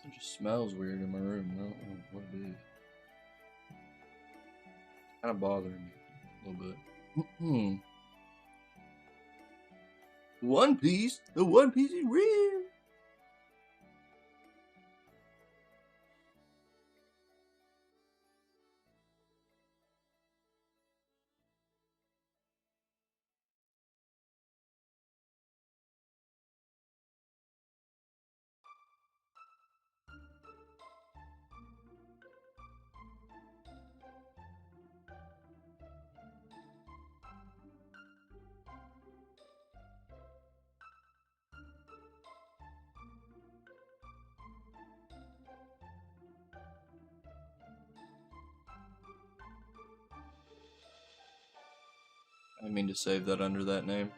Something just smells weird in my room. I don't know what it is. Kind of bothering me a little bit. One Piece? The One Piece is real! I mean to save that under that name.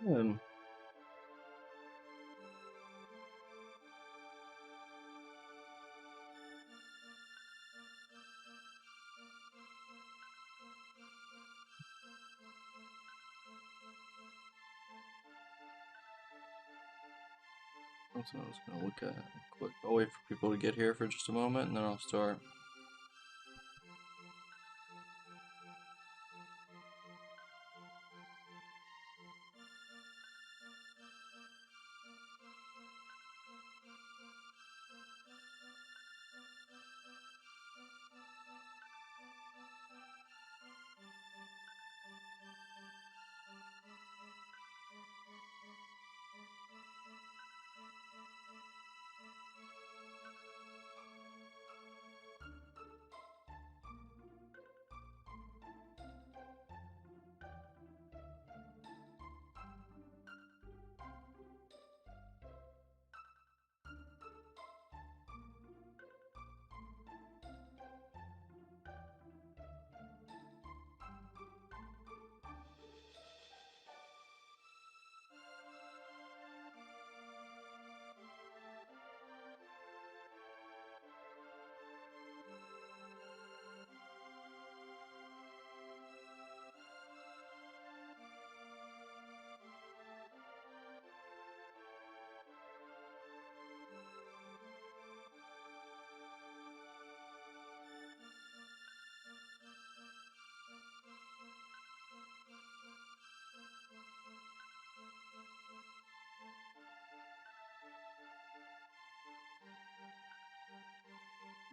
Hmm. That's what I was gonna look at. Quick. I'll wait for people to get here for just a moment and then I'll start.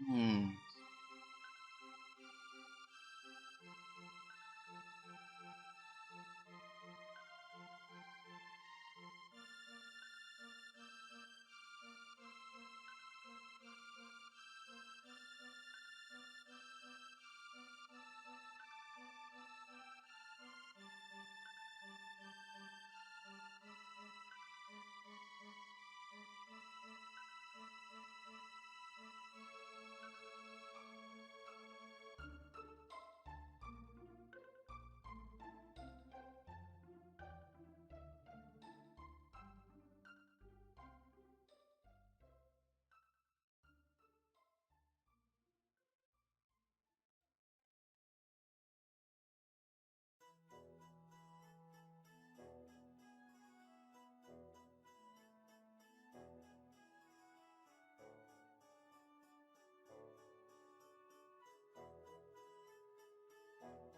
Hmm.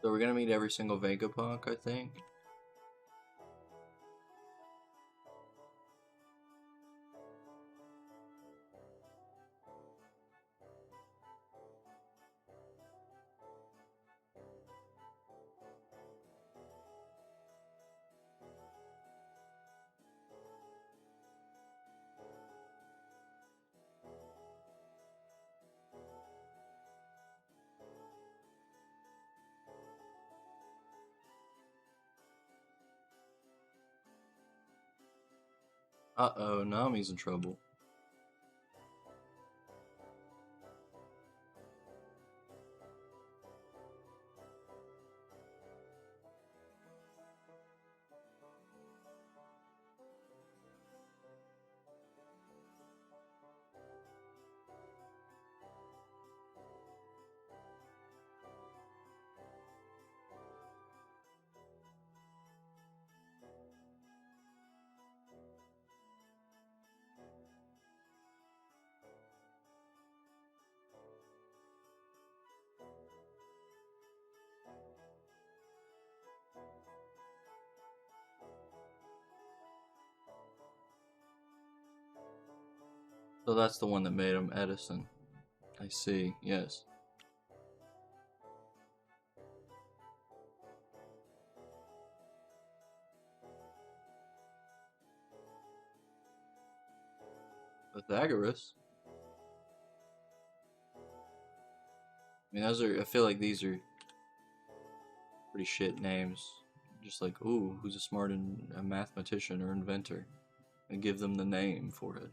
So we're gonna meet every single Vegapunk, I think. Uh-oh, Nami's in trouble. So that's the one that made him Edison. I see, yes. Pythagoras? I mean, I feel like these are pretty shit names. Just like, ooh, who's a mathematician or inventor? And give them the name for it.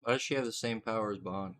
Why does she have the same power as Bond?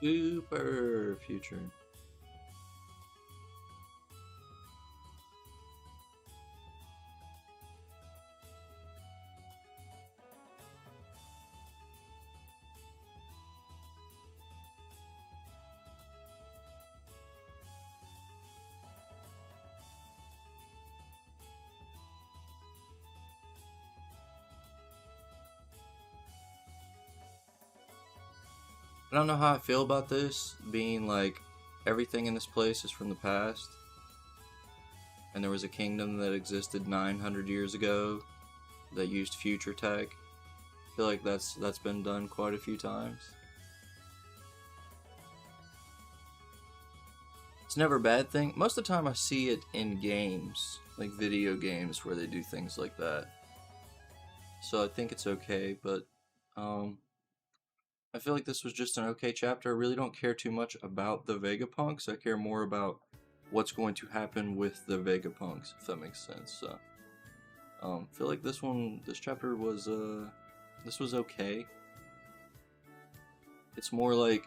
Super future. I don't know how I feel about this, being like everything in this place is from the past, and there was a kingdom that existed 900 years ago that used future tech. I feel like that's been done quite a few times. It's never a bad thing. Most of the time I see it in games, like video games where they do things like that. So I think it's okay, but um I feel like this was just an okay chapter. I really don't care too much about the Vegapunks. I care more about what's going to happen with the Vegapunks, if that makes sense. So, I feel like this chapter was, this was okay. It's more like,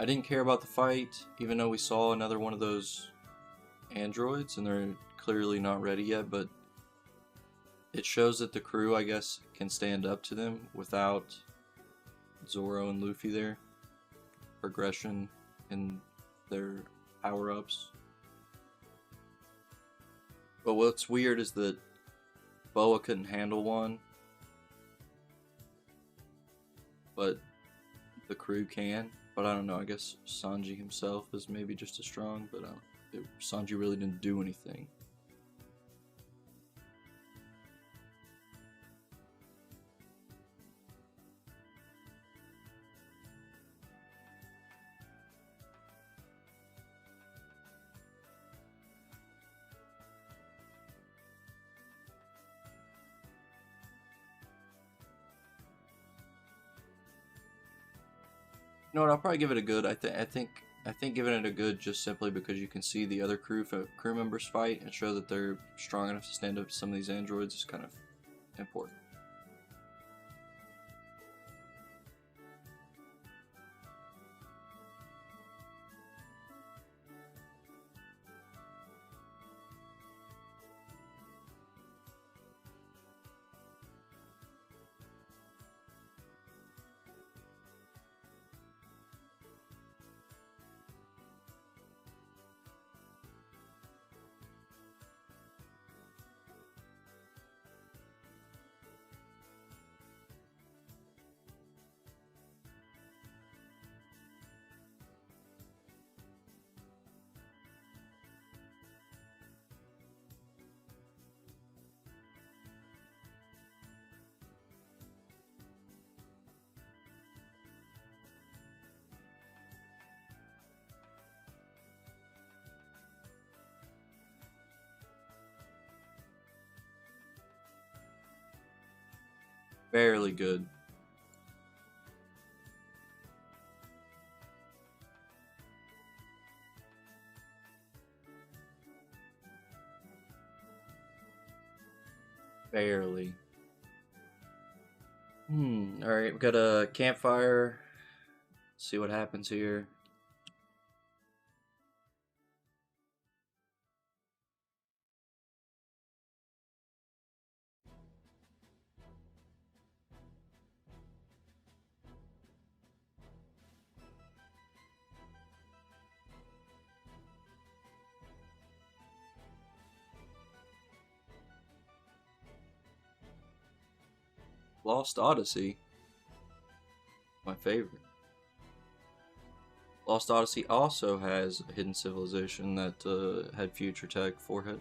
I didn't care about the fight, even though we saw another one of those androids, and they're clearly not ready yet, but it shows that the crew, I guess, can stand up to them without Zoro and Luffy there. Progression in their power-ups. But what's weird is that Boa couldn't handle one, but the crew can. But I don't know, I guess Sanji himself is maybe just as strong, but Sanji really didn't do anything. You know what? I'll probably give it a good. I think giving it a good just simply because you can see the other crew members fight and show that they're strong enough to stand up to some of these androids is kind of important. Barely good. Barely. Alright, we got a campfire. See what happens here. Lost Odyssey. My favorite. Lost Odyssey also has a hidden civilization that had future tech forehead.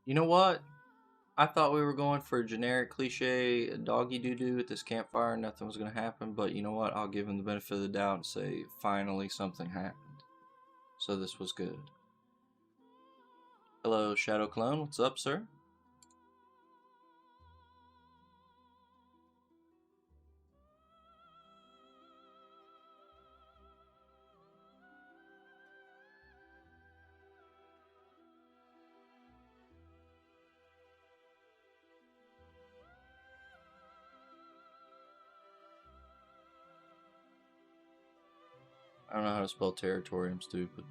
You know what? I thought we were going for a generic cliche doggy doo doo at this campfire, nothing was going to happen, but you know what? I'll give him the benefit of the doubt and say finally something happened. So this was good. Hello, Shadow Clone. What's up, sir? I don't know how to spell territory, I'm stupid.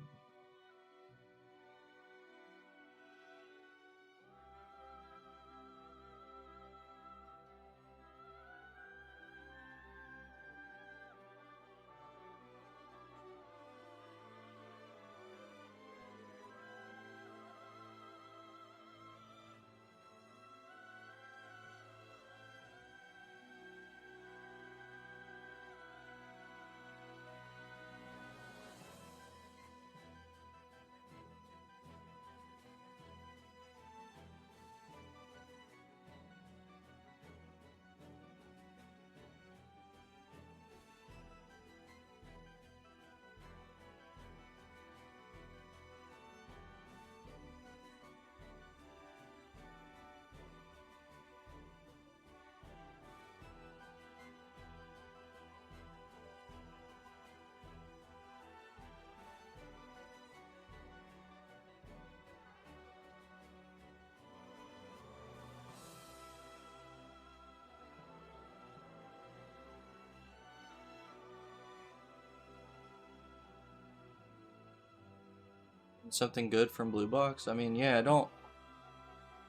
Something good from Blue Box? I mean, yeah,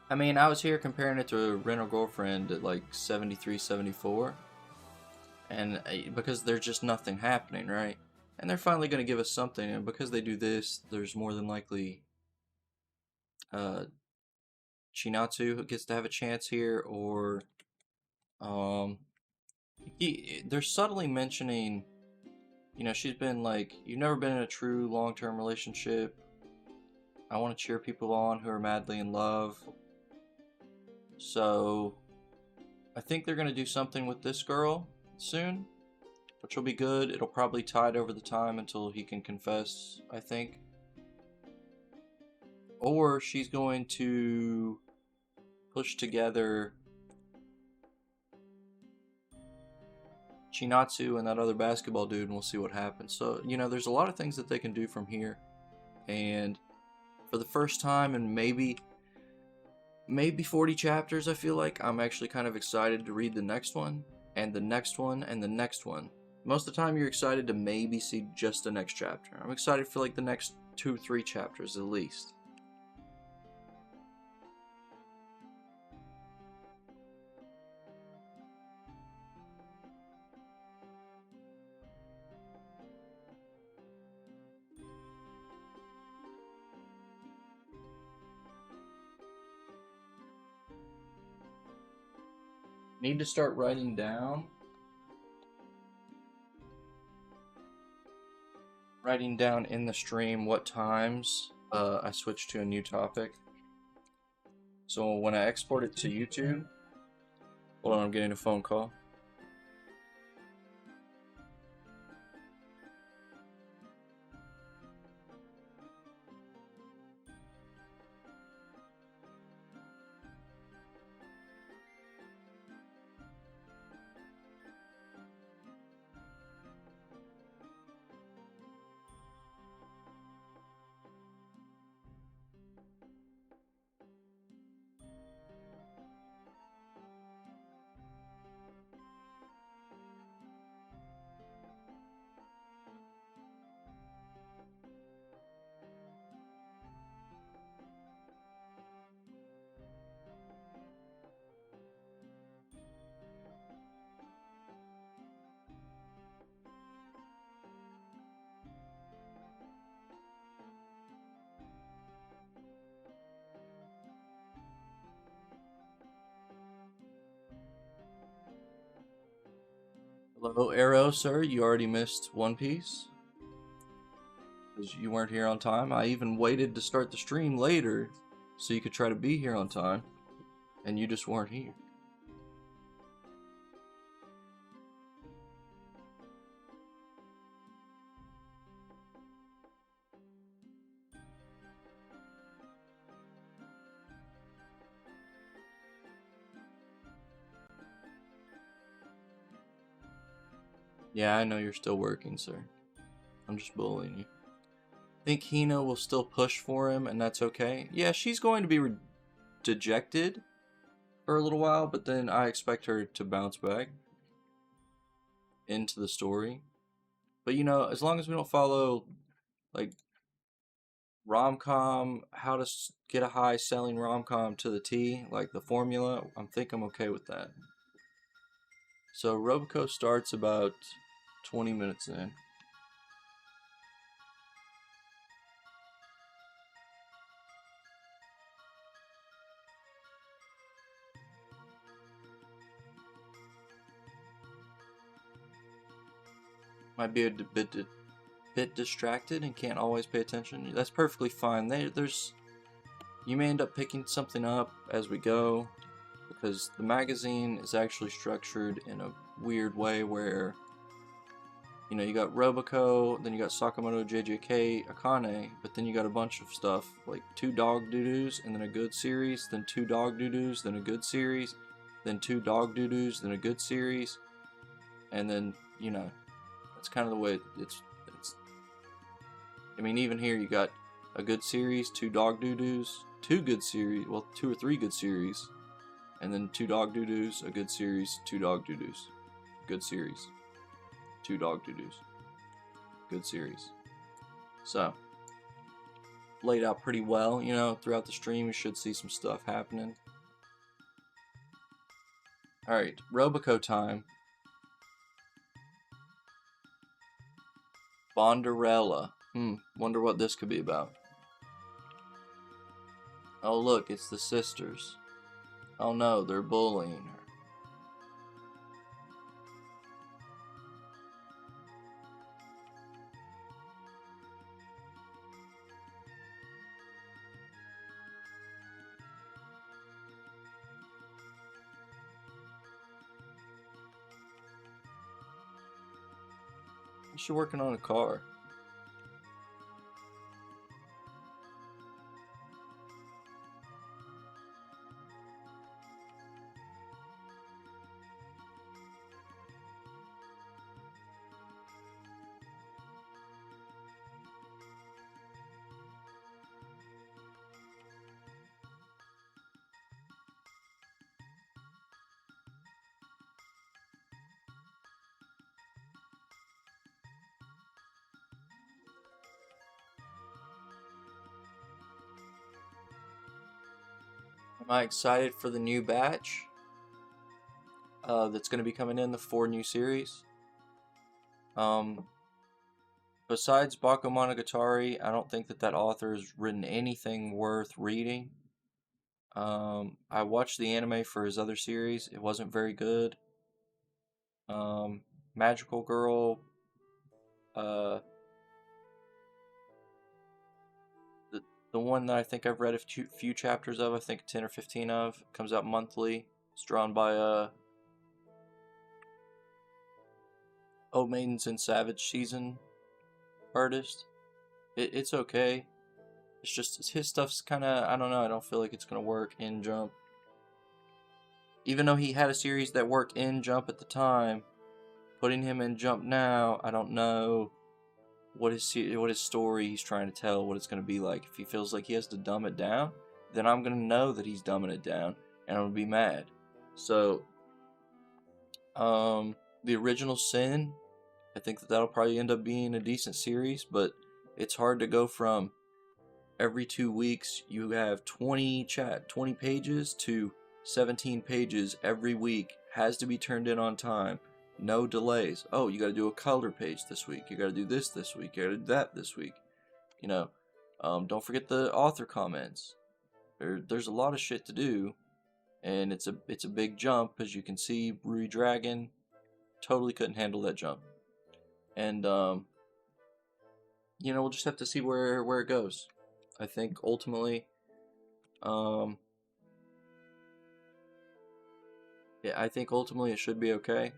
I was here comparing it to Rent a Girlfriend at like 73, 74. And because there's just nothing happening, right? And they're finally going to give us something, and because they do this, there's more than likely Chinatsu gets to have a chance here, or um, they're subtly mentioning, she's been like, you've never been in a true long-term relationship. I want to cheer people on who are madly in love. So, I think they're going to do something with this girl soon, which will be good. It'll probably tide over the time until he can confess, I think. Or she's going to push together Chinatsu and that other basketball dude, and we'll see what happens. So, you know, there's a lot of things that they can do from here. And for the first time in maybe 40 chapters, I feel like I'm actually kind of excited to read the next one, and the next one, and the next one. Most of the time you're excited to maybe see just the next chapter. I'm excited for like the next 2 or 3 chapters at least. Need to start writing down in the stream what times I switch to a new topic. So when I export it to YouTube, hold on, I'm getting a phone call. Hello, Arrow, sir. You already missed One Piece because you weren't here on time. I even waited to start the stream later so you could try to be here on time, and you just weren't here. Yeah, I know you're still working, sir. I'm just bullying you. I think Hina will still push for him, and that's okay. Yeah, she's going to be dejected for a little while, but then I expect her to bounce back into the story. But you know, as long as we don't follow like rom-com, how to get a high selling rom-com to the T, like the formula, I think I'm okay with that. So Roboco starts about 20 minutes in. Might be a bit distracted and can't always pay attention. That's perfectly fine. You may end up picking something up as we go, because the magazine is actually structured in a weird way where, you know, you got Roboco, then you got Sakamoto, JJK, Akane, but then you got a bunch of stuff, like 2 dog doo-doos, and then a good series, then 2 dog doo-doos, then a good series, then 2 dog doo-doos, then a good series, and then, you know, that's kind of the way it's I mean, even here you got a good series, 2 dog doo-doos, 2 good series, well, 2 or 3 good series, and then 2 dog doo-doos, a good series, 2 dog doo-doos, good series, 2 dog doo-doos, good series. So, laid out pretty well, you know, throughout the stream you should see some stuff happening. Alright, Roboco time. Bonderella. Wonder what this could be about. Oh look, it's the sisters. Oh no, they're bullying her. She's working on a car. Am I excited for the new batch that's going to be coming in, the 4 new series? Besides Bakemonogatari, I don't think that author has written anything worth reading. I watched the anime for his other series. It wasn't very good. Magical Girl, uh, the the one that I think I've read a few chapters of, I think 10 or 15 of, comes out monthly. It's drawn by Old Maidens and Savage Season artist. It's okay. It's just his stuff's kind of, I don't know, I don't feel like it's gonna work in Jump. Even though he had a series that worked in Jump at the time, putting him in Jump now, I don't know what his story he's trying to tell, what it's going to be like. If he feels like he has to dumb it down, then I'm going to know that he's dumbing it down, and I'm going to be mad. So, the original Sin, I think that'll probably end up being a decent series, but it's hard to go from every 2 weeks you have 20 pages to 17 pages every week, has to be turned in on time. No delays. Oh, you got to do a color page this week. You got to do this week. You got to do that this week. You know, don't forget the author comments. There's a lot of shit to do, and it's a big jump. As you can see, Rui Dragon totally couldn't handle that jump, and we'll just have to see where it goes. I think ultimately, I think ultimately it should be okay.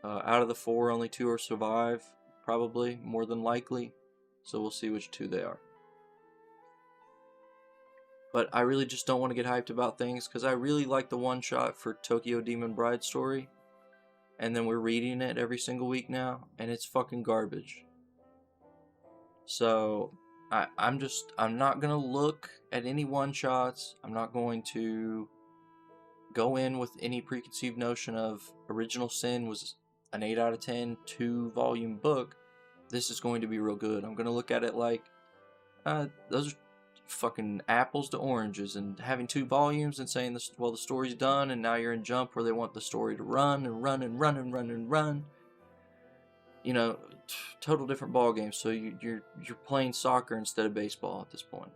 Out of the 4, only 2 will survive, probably, more than likely. So we'll see which 2 they are. But I really just don't want to get hyped about things, because I really like the one-shot for Tokyo Demon Bride story. And then we're reading it every single week now, and it's fucking garbage. So, I'm not going to look at any one-shots. I'm not going to go in with any preconceived notion of Original Sin was an 8 out of 10, 2-volume book. This is going to be real good. I'm going to look at it like, those are fucking apples to oranges, and having 2 volumes and saying, this, well, the story's done, and now you're in Jump where they want the story to run and run and run and run and run. You know, total different ball game. So you're playing soccer instead of baseball at this point.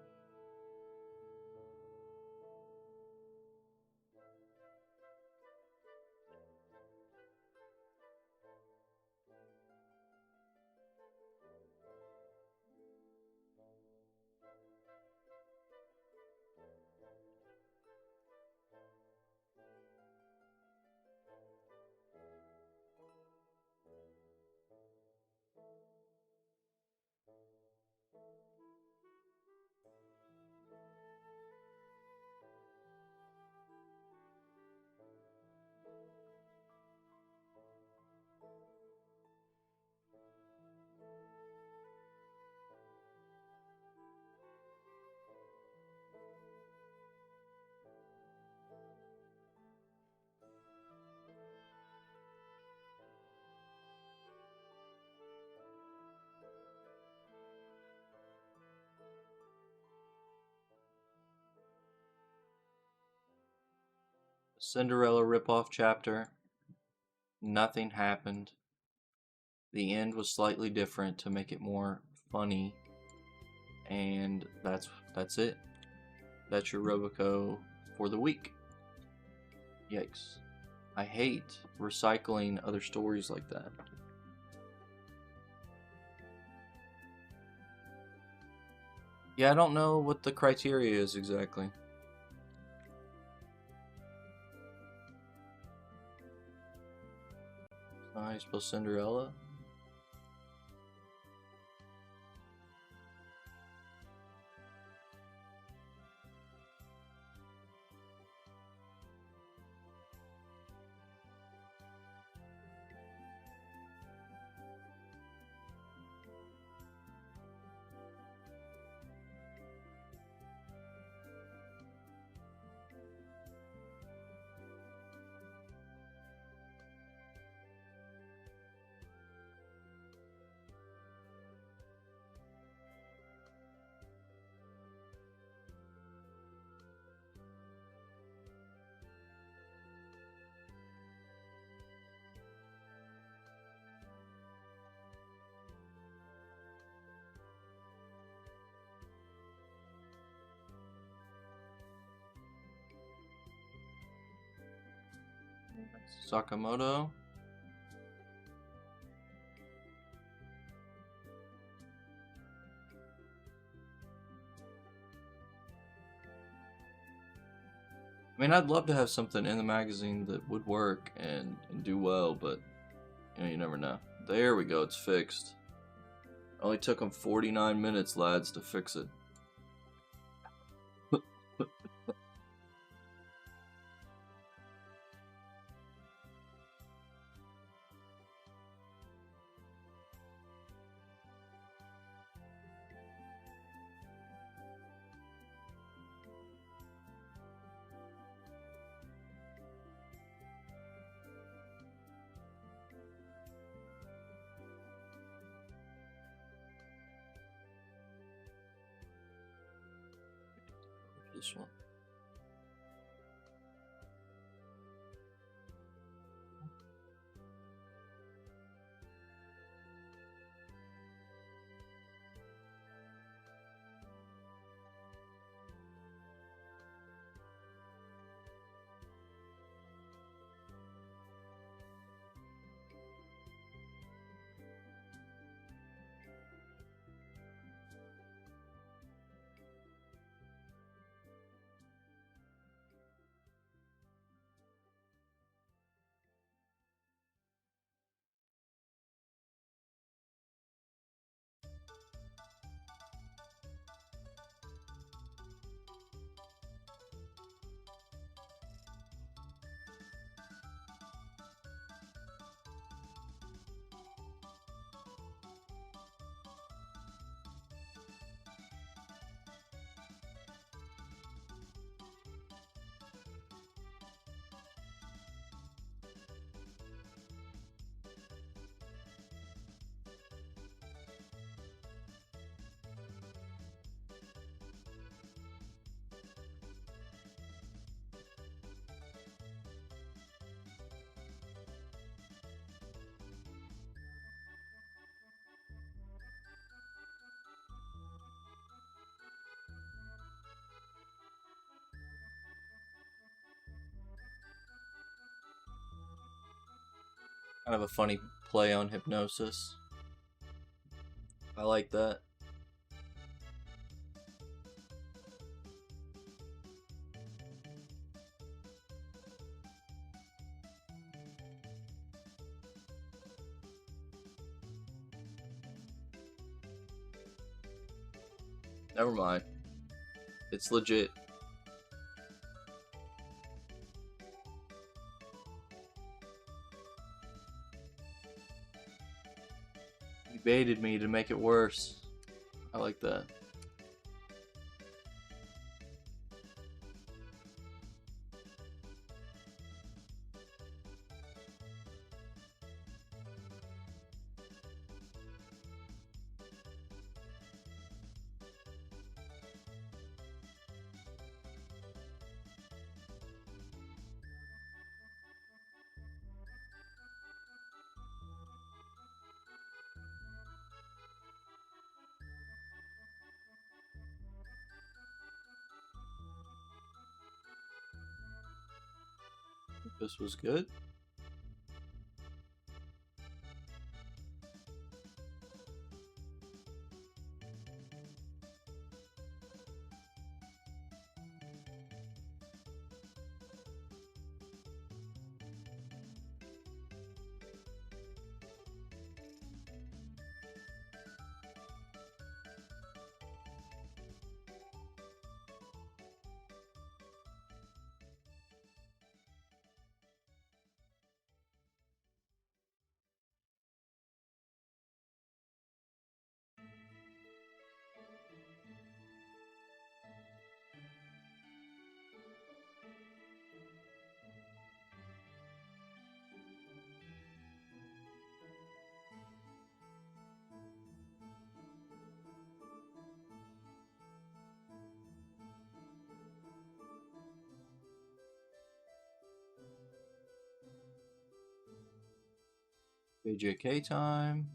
Cinderella ripoff chapter. Nothing happened. The end was slightly different to make it more funny, and that's it. That's your Roboco for the week. Yikes. I hate recycling other stories like that. Yeah, I don't know what the criteria is exactly. I suppose Cinderella? Sakamoto. I mean, I'd love to have something in the magazine that would work and do well, but you never know. There we go, it's fixed. Only took them 49 minutes, lads, to fix it. This one. Kind of a funny play on hypnosis. I like that. Never mind. It's legit. You baited me to make it worse. I like that. This was good. JK time.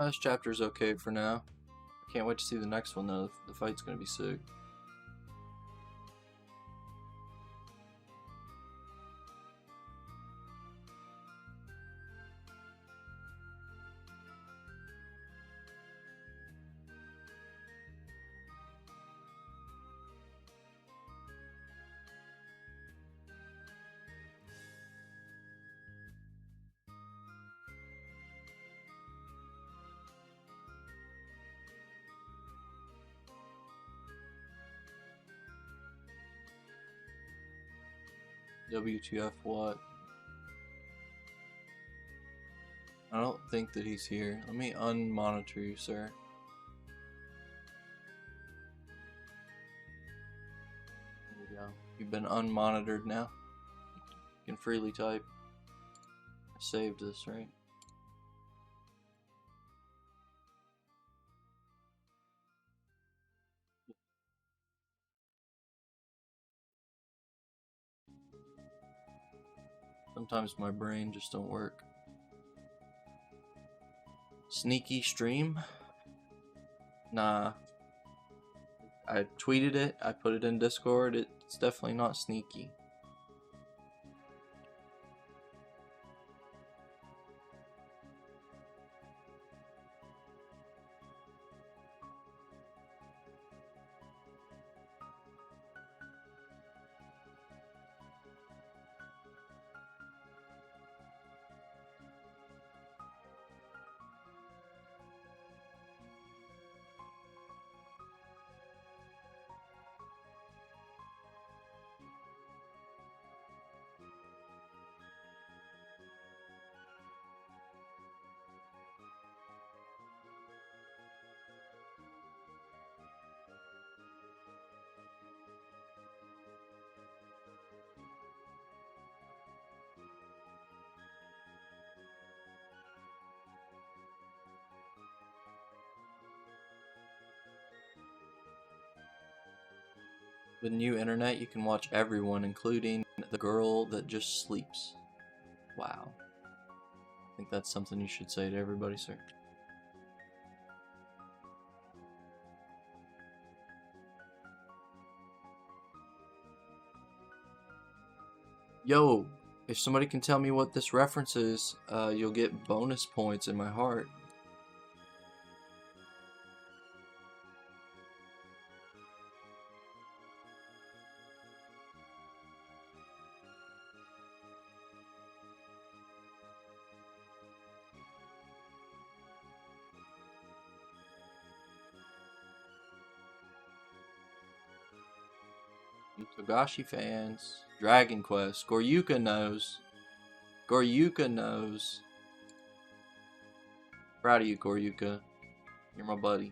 This chapter's okay for now. I can't wait to see the next one though. The fight's gonna be sick. WTF what? I don't think that he's here. Let me unmonitor you, sir. There we go. You've been unmonitored now. You can freely type. I saved this, right? Sometimes my brain just don't work. Sneaky stream? Nah. I tweeted it, I put it in Discord, it's definitely not sneaky. With new internet, you can watch everyone, including the girl that just sleeps. Wow. I think that's something you should say to everybody, sir. Yo, if somebody can tell me what this reference is, you'll get bonus points in my heart. Togashi fans. Dragon Quest. Goryuka knows. Goryuka knows. Proud of you, Goryuka. You're my buddy.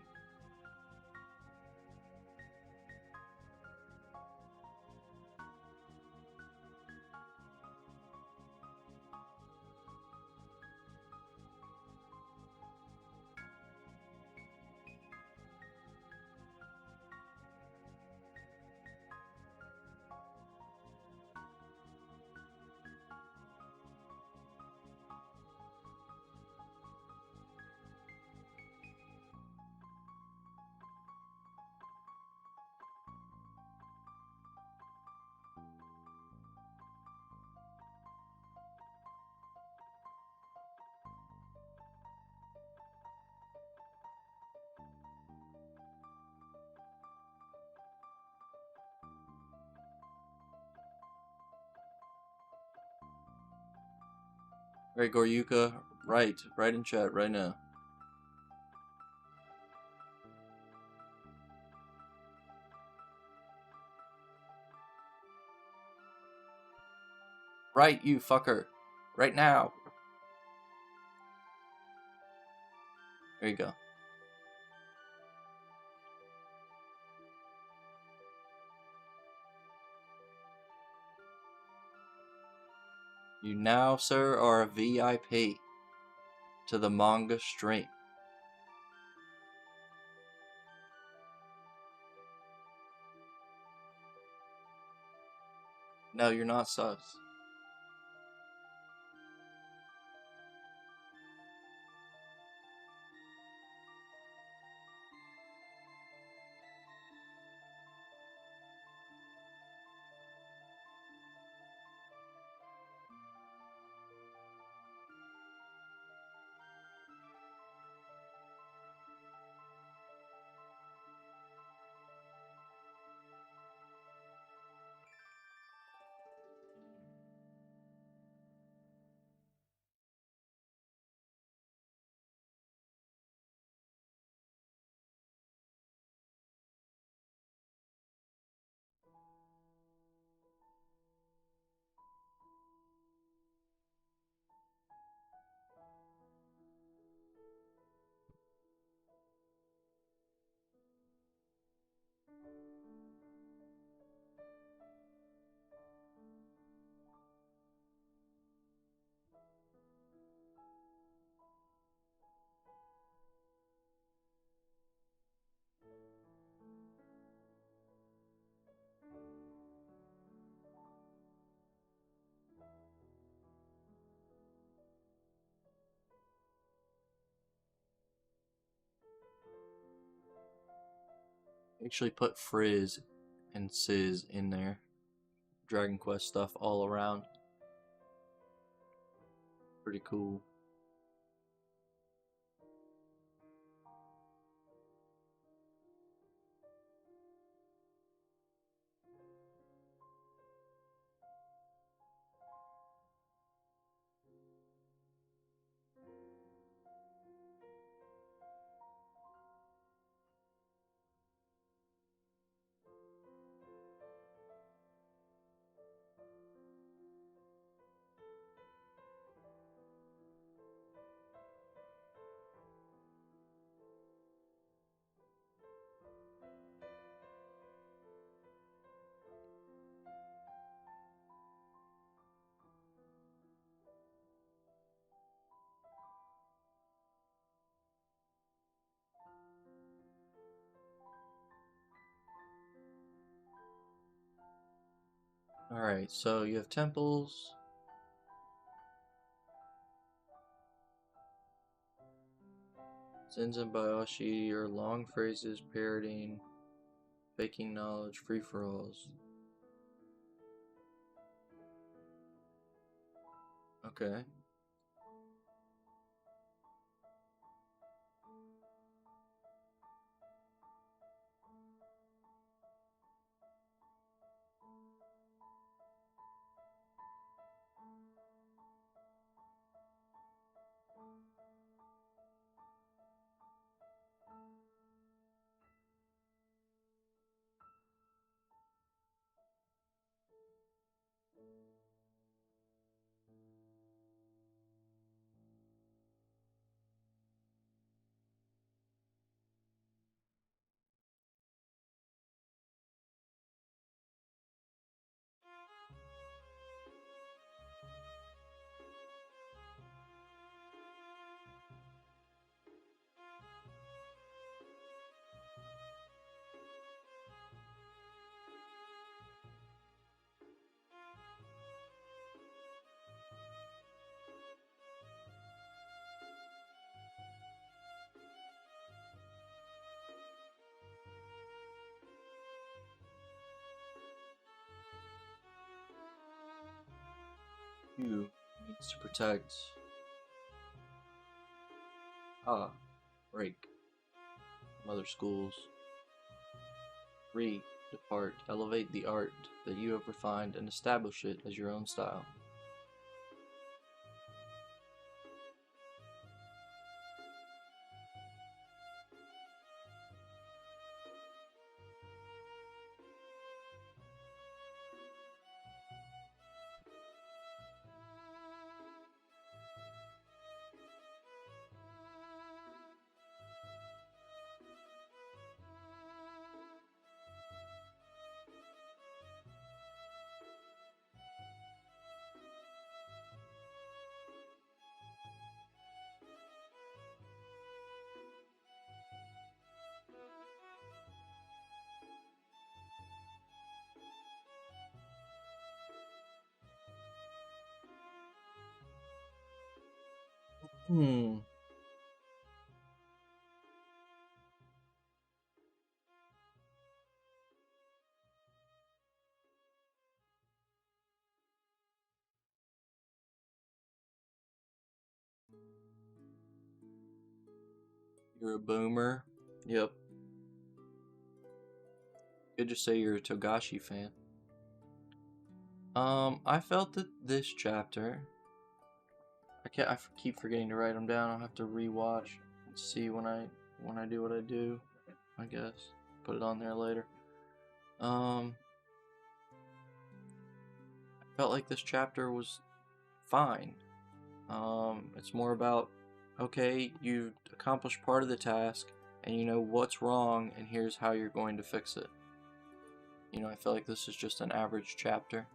Alright, Goryuka, right in chat right now. Right, you fucker. Right now. There you go. You now, sir, are a VIP to the manga stream. No, you're not sus. Actually put Frizz and Sizz in there. Dragon Quest stuff all around. Pretty cool. Alright, so you have temples. Zenzen Bayashi are long phrases parodying, faking knowledge, free-for-alls. Okay. You needs to protect. Break. Mother schools. Depart. Elevate the art that you have refined and establish it as your own style. Hmm. You're a boomer. Yep. Could just say you're a Togashi fan. I felt that this chapter. I keep forgetting to write them down. I'll have to rewatch and see when I do what I do. I guess put it on there later. I felt like this chapter was fine. It's more about, okay, you accomplished part of the task, and you know what's wrong, and here's how you're going to fix it. You know, I feel like this is just an average chapter.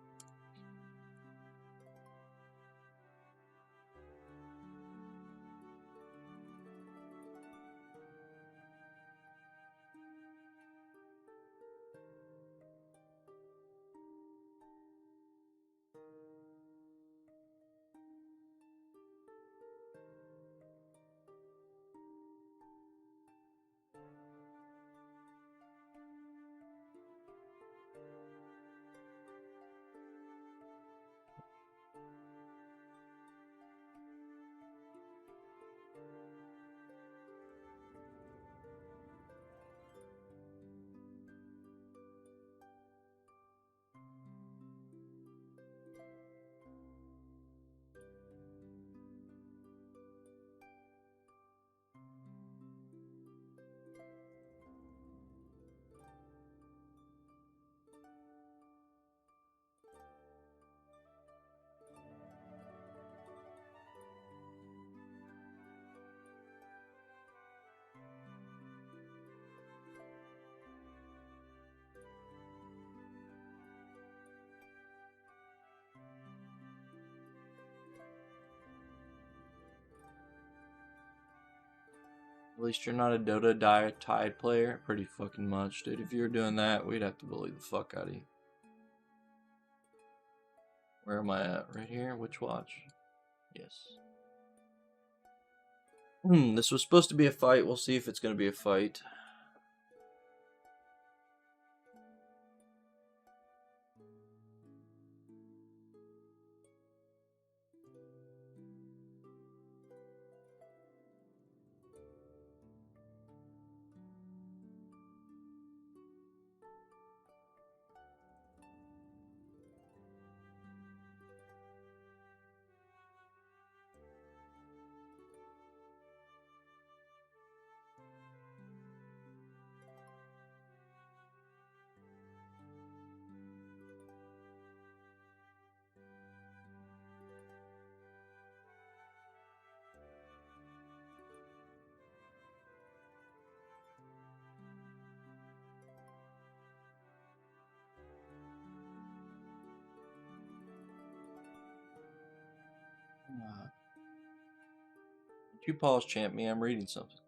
At least you're not a Dota Tide player. Pretty fucking much, dude. If you were doing that, we'd have to bully the fuck out of you. Where am I at? Right here? Which watch? Yes. This was supposed to be a fight. We'll see if it's going to be a fight. You pause, champ me. I'm reading something.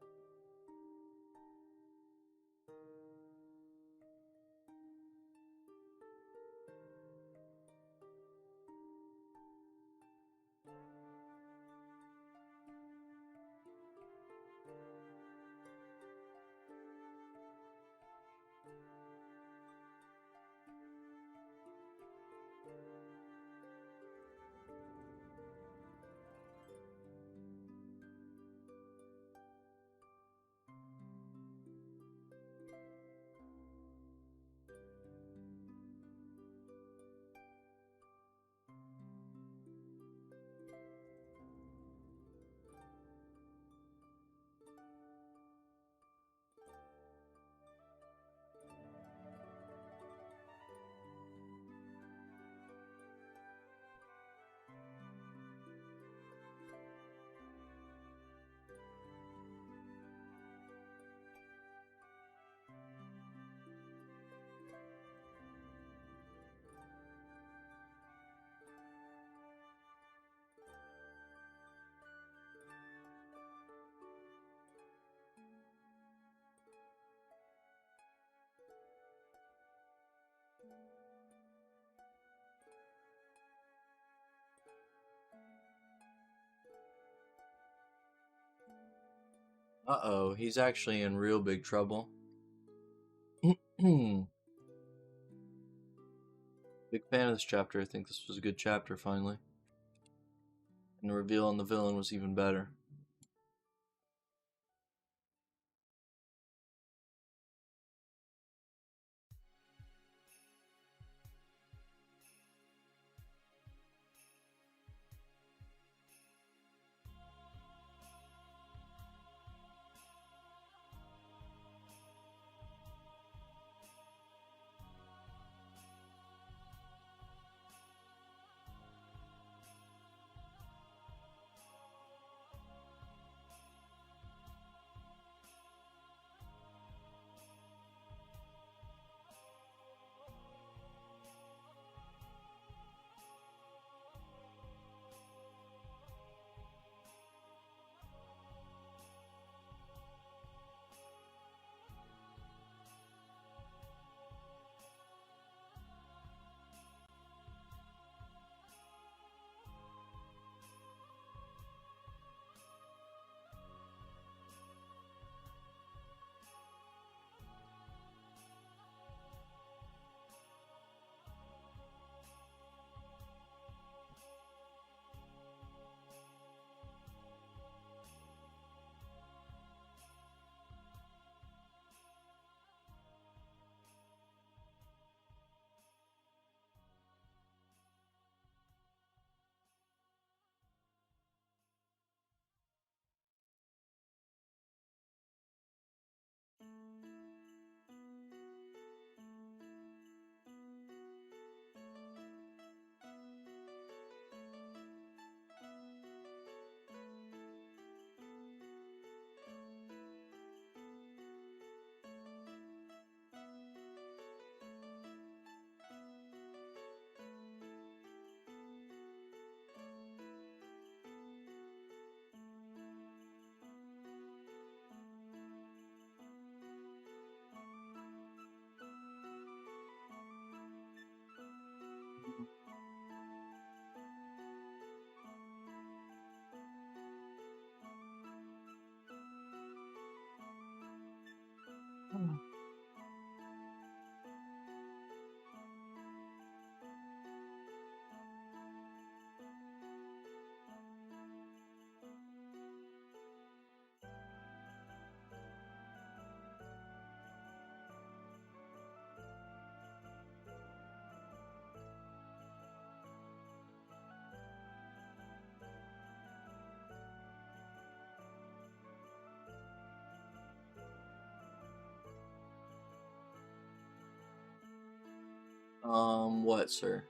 Uh-oh, he's actually in real big trouble. Big fan of this chapter. I think this was a good chapter, finally. And the reveal on the villain was even better. What, sir?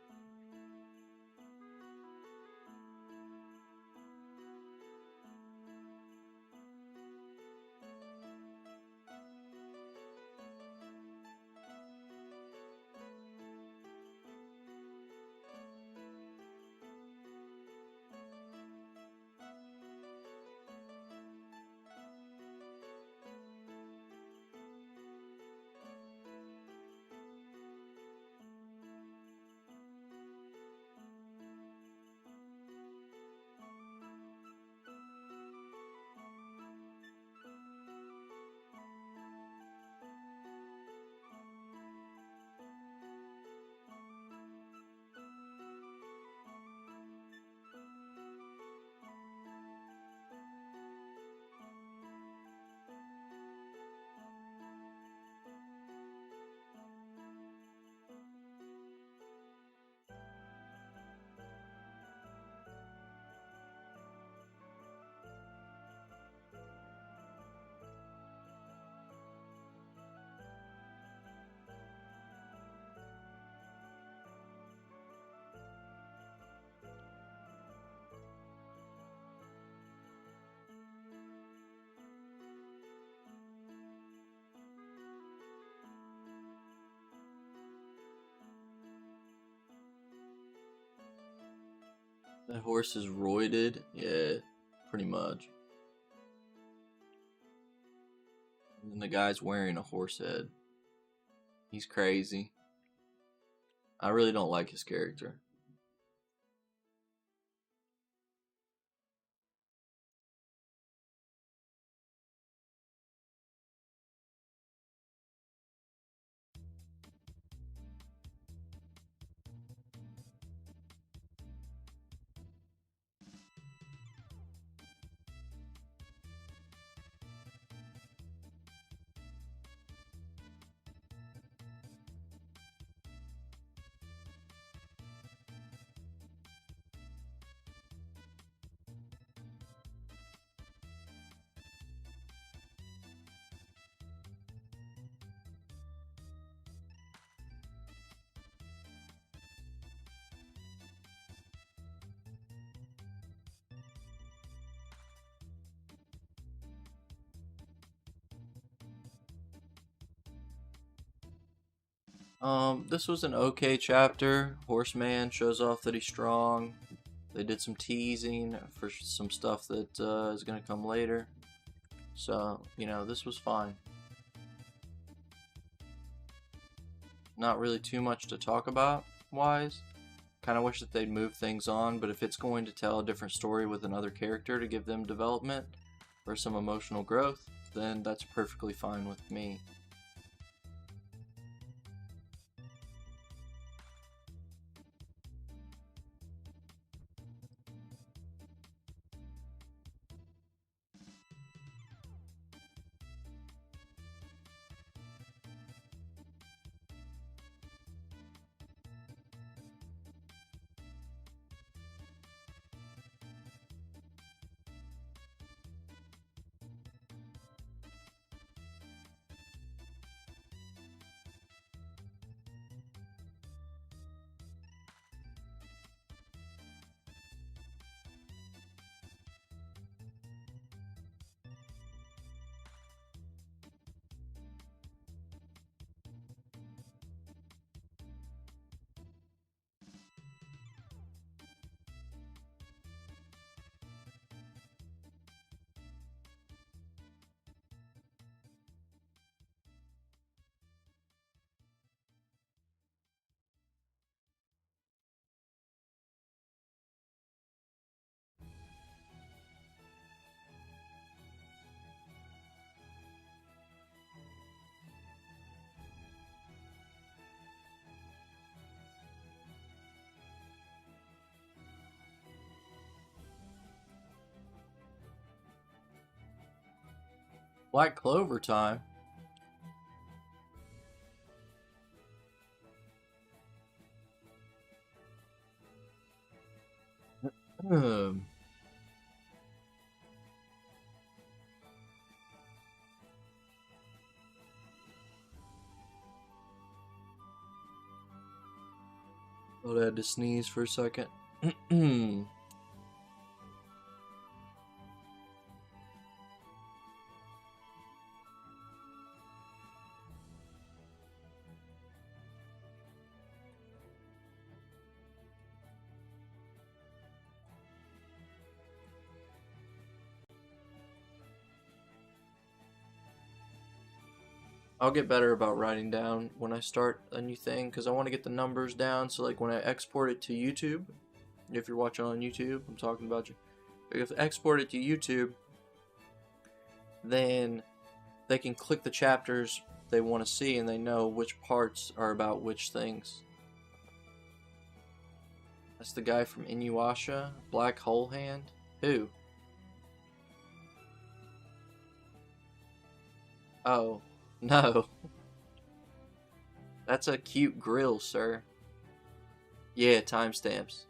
That horse is roided? Yeah, pretty much. And the guy's wearing a horse head. He's crazy. I really don't like his character. This was an okay chapter. Horseman shows off that he's strong. They did some teasing for some stuff that is going to come later. So, this was fine. Not really too much to talk about, wise. Kind of wish that they'd move things on, but if it's going to tell a different story with another character to give them development or some emotional growth, then that's perfectly fine with me. Black Clover time. Hmm. Thought I had to sneeze for a second. I'll get better about writing down when I start a new thing because I want to get the numbers down. So, like when I export it to YouTube, if you're watching on YouTube, I'm talking about you. If I export it to YouTube, then they can click the chapters they want to see and they know which parts are about which things. That's the guy from Inuyasha, Black Hole Hand. Who? Oh, no. That's a cute grill, sir. Yeah, timestamps.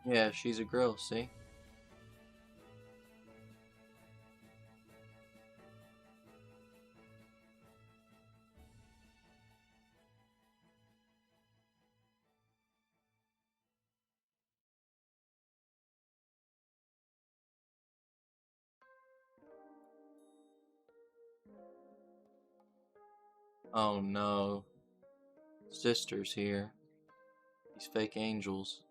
Yeah, she's a grill, see? Oh no. Sister's here. These fake angels.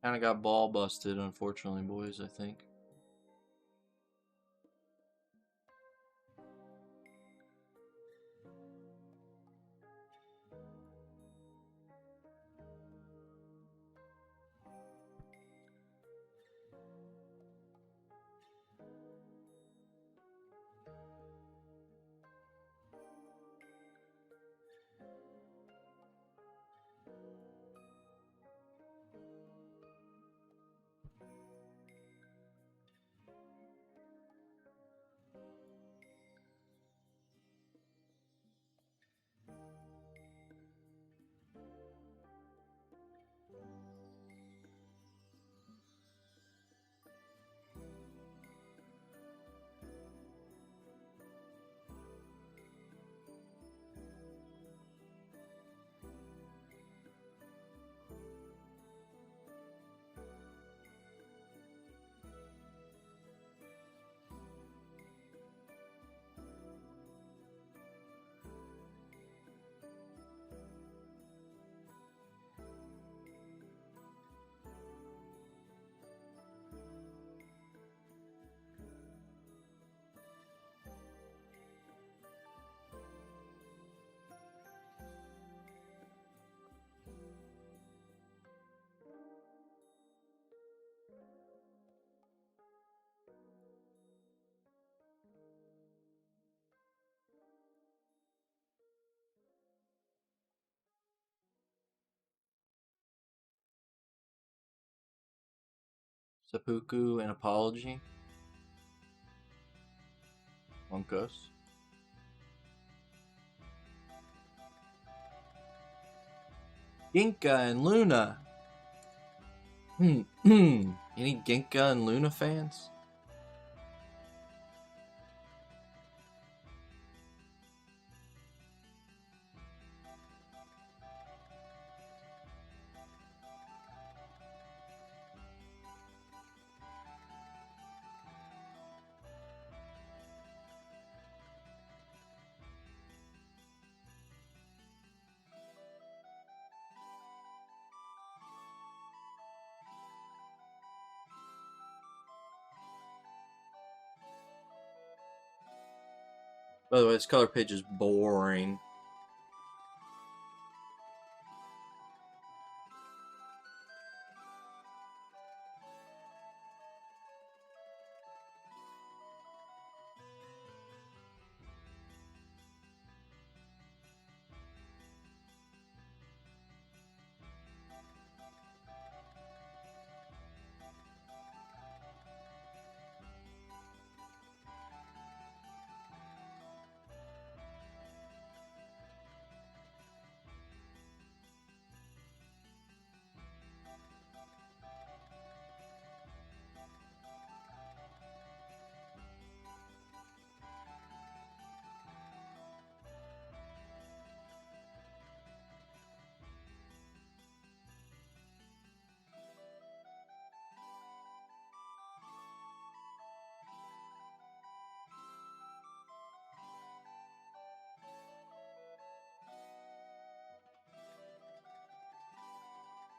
Kinda got ball busted, unfortunately, boys, I think. Seppuku, an apology. Monkus. Ginka and Luna. Any Ginka and Luna fans? By the way, this color page is boring.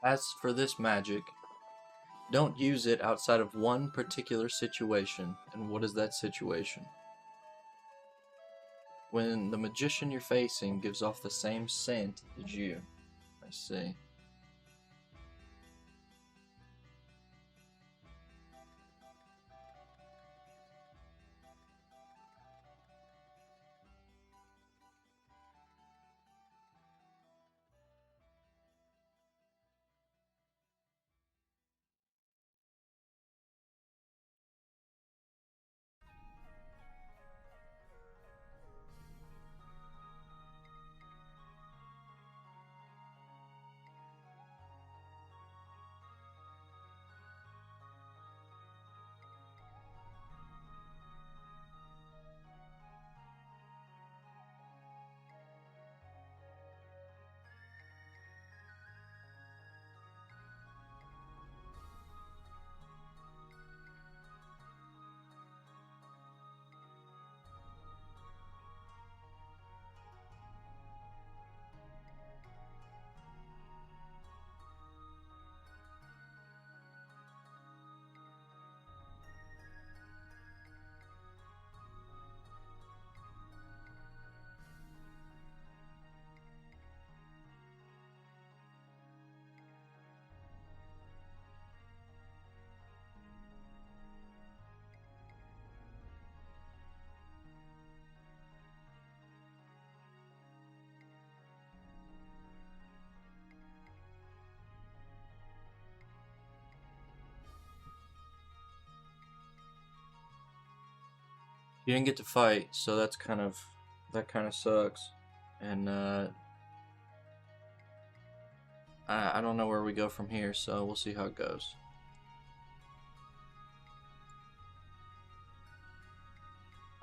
As for this magic, don't use it outside of one particular situation. And what is that situation? When the magician you're facing gives off the same scent as you. I see. You didn't get to fight, so that kind of sucks. And I don't know where we go from here, so we'll see how it goes.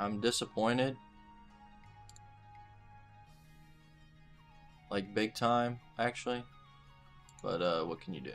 I'm disappointed. Like big time, actually. But what can you do?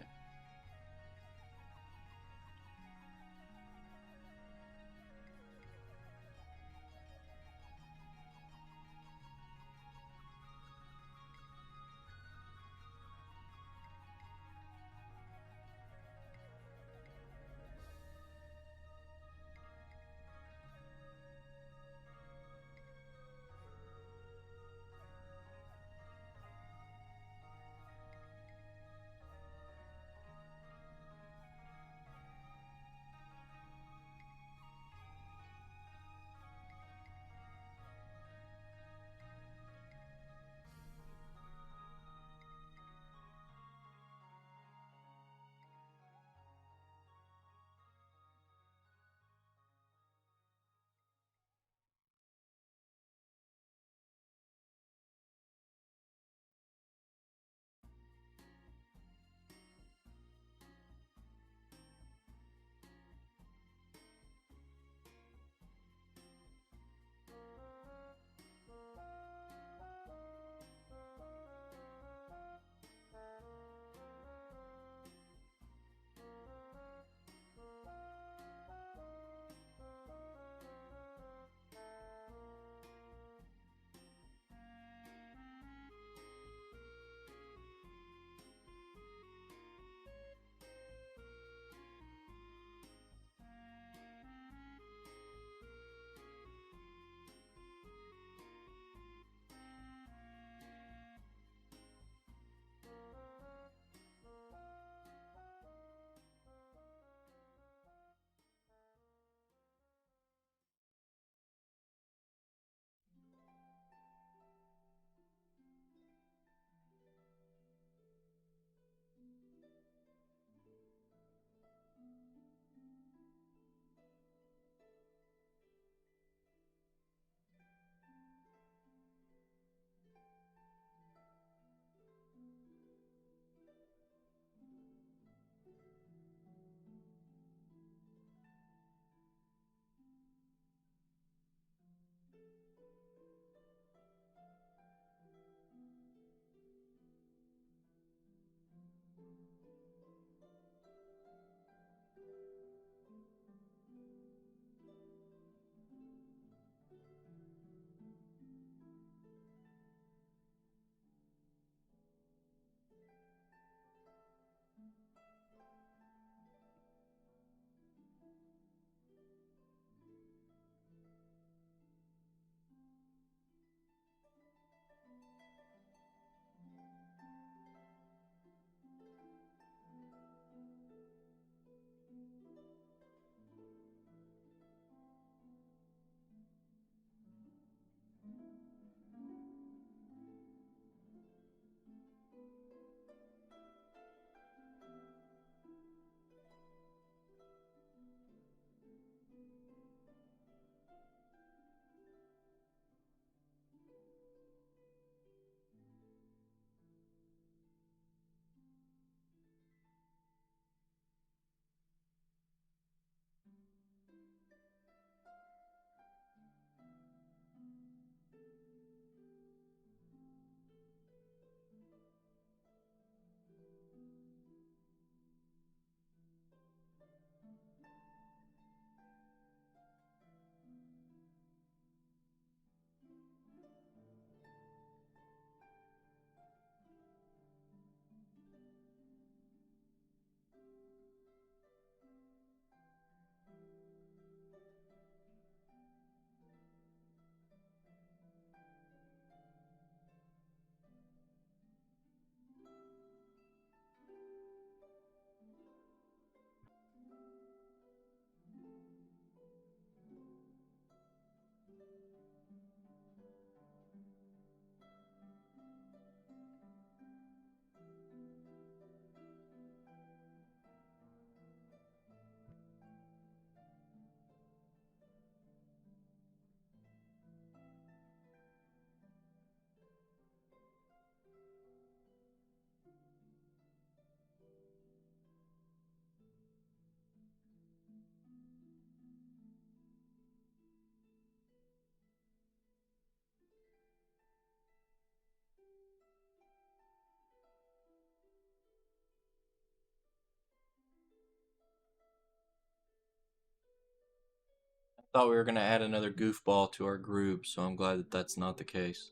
Thought we were gonna add another goofball to our group, so I'm glad that that's not the case.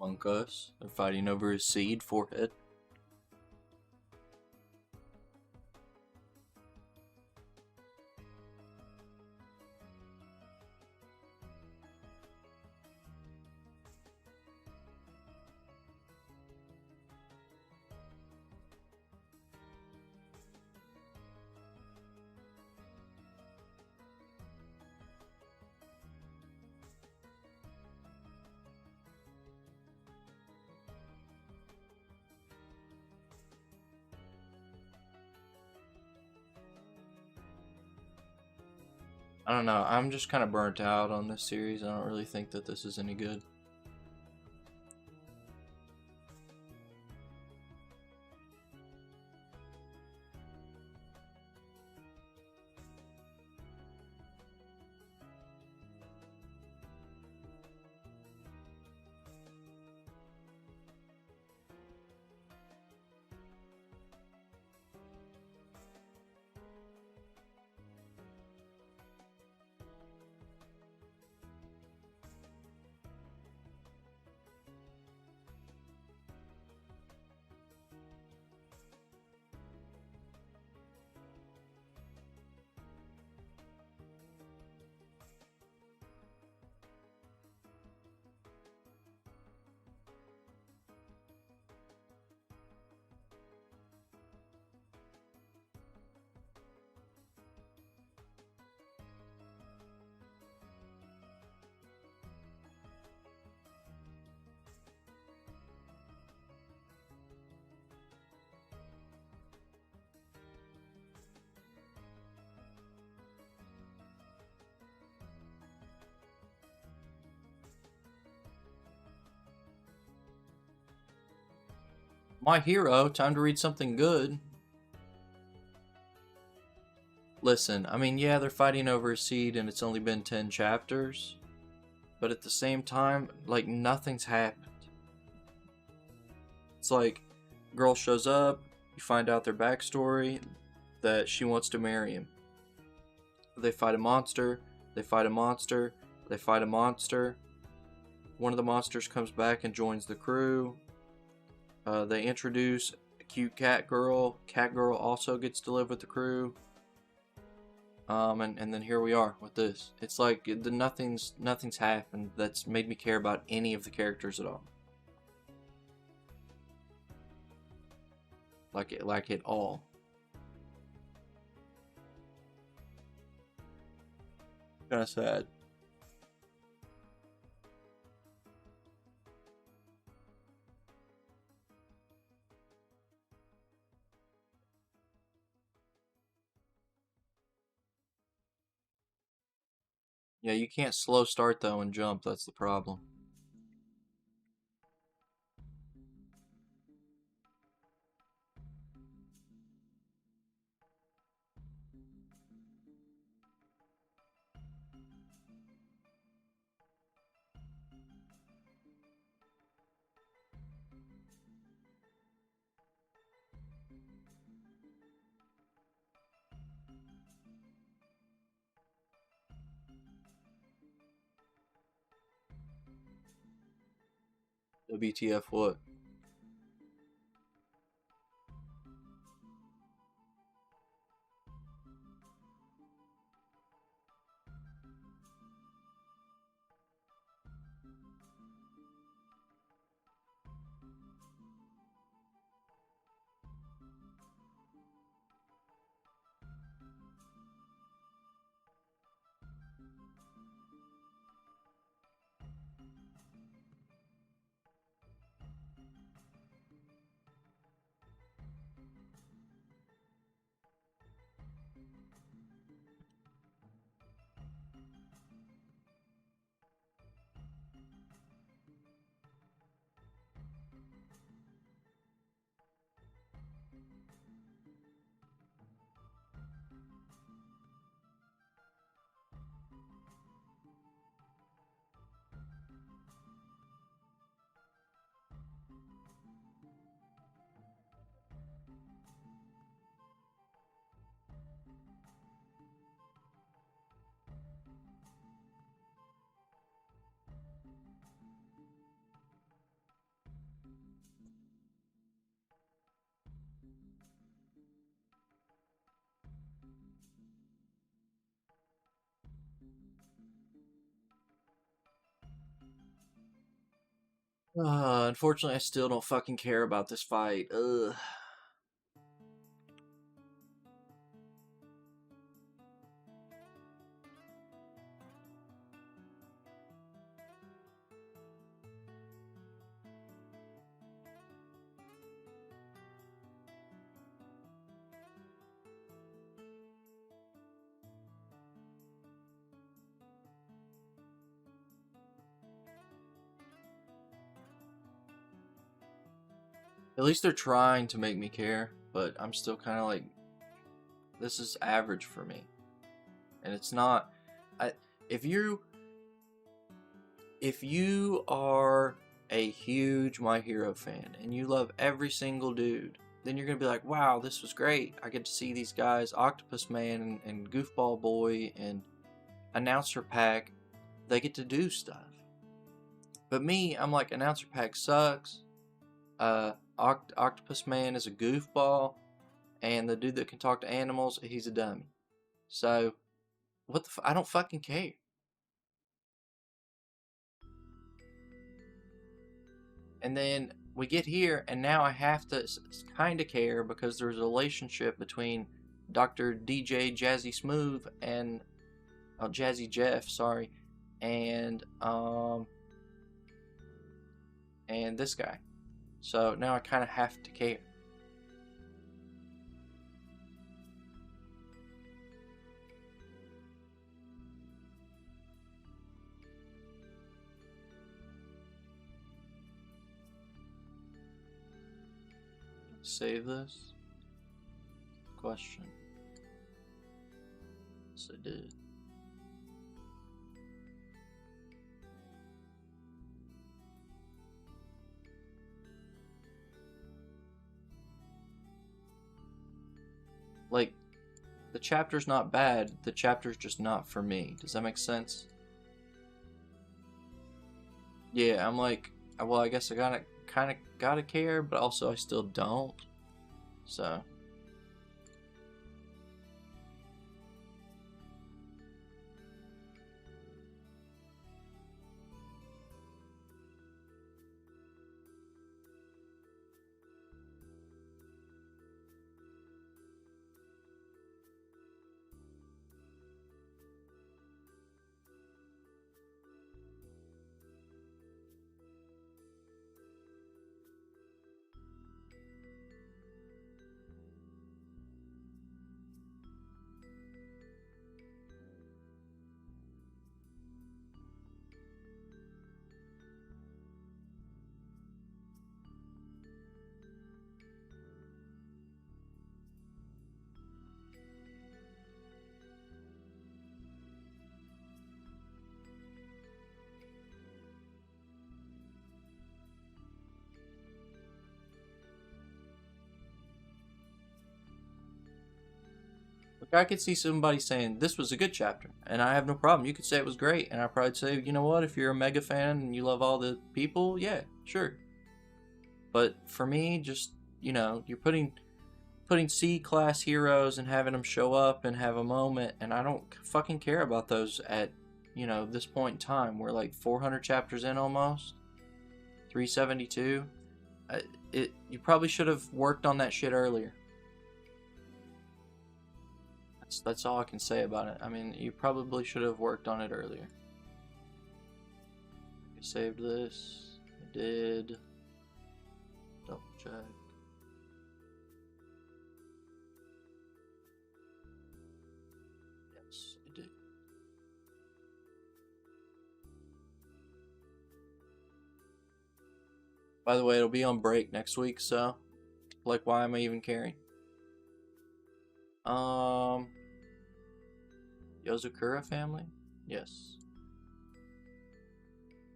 Among Us, they're fighting over his seed forehead. I don't know. I'm just kind of burnt out on this series. I don't really think that this is any good. My hero, time to read something good. Listen, I mean, yeah, they're fighting over a seed and it's only been 10 chapters. But at the same time, like, nothing's happened. It's like, girl shows up, you find out their backstory, that she wants to marry him. They fight a monster, they fight a monster, they fight a monster. One of the monsters comes back and joins the crew. They introduce a cute cat girl. Cat girl also gets to live with the crew. And then here we are with this. It's like nothing's happened that's made me care about any of the characters at all. Like it all. Kinda sad. Yeah, you can't slow start though and jump, that's the problem. WTF what? Unfortunately, I still don't fucking care about this fight. Ugh. At least they're trying to make me care, but I'm still kind of like, this is average for me, and it's not. I if you are a huge My Hero fan and you love every single dude, then you're gonna be like, wow, this was great. I get to see these guys, Octopus Man and Goofball Boy and Announcer Pack. They get to do stuff. But me, I'm like, Announcer Pack sucks. Octopus Man is a goofball, and the dude that can talk to animals, he's a dummy. So, what the I don't fucking care. And then we get here, and now I have to kind of care because there's a relationship between Dr. DJ Jazzy Smooth and Jazzy Jeff, sorry, and this guy. So now I kind of have to care. Save this? Question. Yes, I did. Like, the chapter's not bad, the chapter's just not for me. Does that make sense? Yeah, I'm like, well, I guess I kind of gotta care, but also I still don't. So. Like, I could see somebody saying this was a good chapter, and I have no problem. You could say it was great, and I'd probably say, you know what, if you're a mega fan and you love all the people, yeah, sure. But for me, just, you're putting C-class heroes and having them show up and have a moment, and I don't fucking care about those at, this point in time. We're like 400 chapters in almost, 372. You probably should have worked on that shit earlier. That's all I can say about it. I mean, you probably should have worked on it earlier. I saved this. I did. Double check. By the way, it'll be on break next week, so like, why am I even caring? Yozakura family? Yes.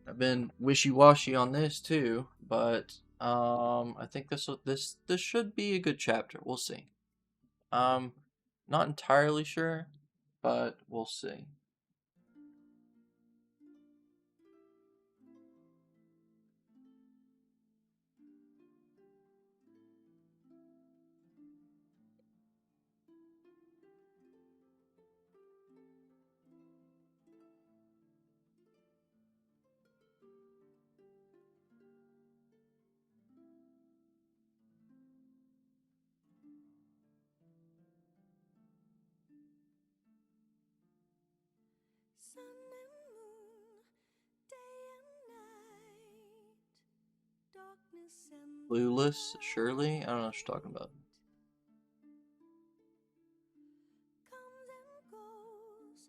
I've been wishy-washy on this too, but I think this should be a good chapter. We'll see. Not entirely sure, but we'll see. Sun and moon, day and night, darkness and Clueless, Shirley? I don't know what you're talking about. comes and goes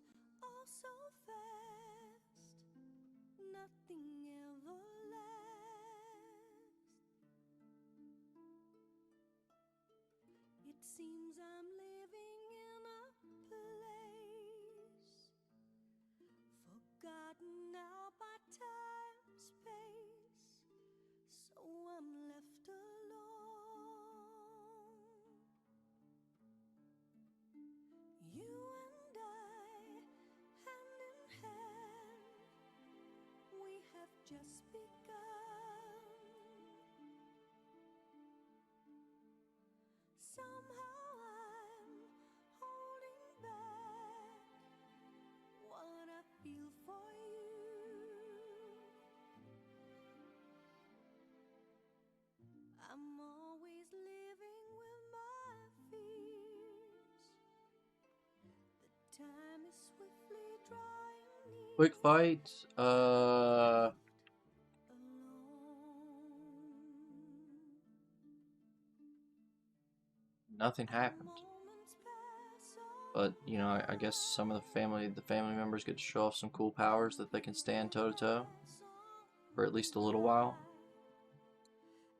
all so fast. Nothing ever lasts. It seems I'm living in a place forgotten now by time, space, so I'm left alone. You and I, hand in hand, we have just begun. Somehow I'm holding back what I feel for you. I'm always living with my fears. The time is swiftly drawing near. Quick fight. Alone. Nothing happened. Moments pass But you know, I guess some of the family members get to show off some cool powers that they can stand toe to toe for at least a little while.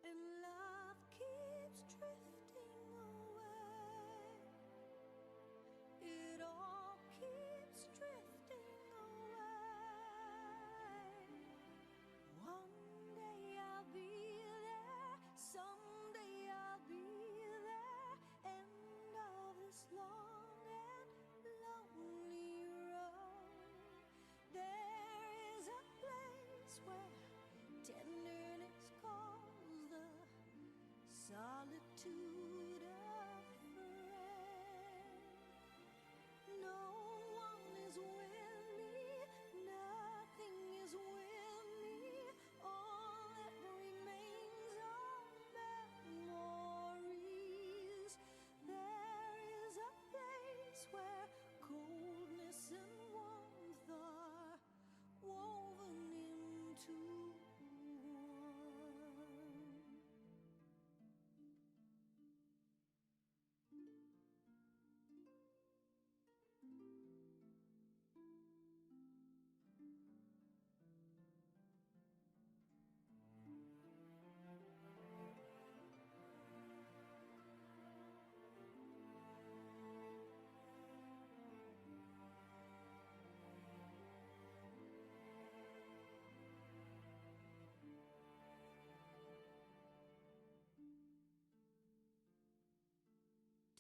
and love keeps drifting away. It all keeps drifting away. One day I'll be there, someday I'll be there. End of this long and lonely road. There is a place where tenderness calls, the solitude of friend. No one is with me, nothing is with me. All that remains are memories. There is a place where coldness and warmth are woven into one.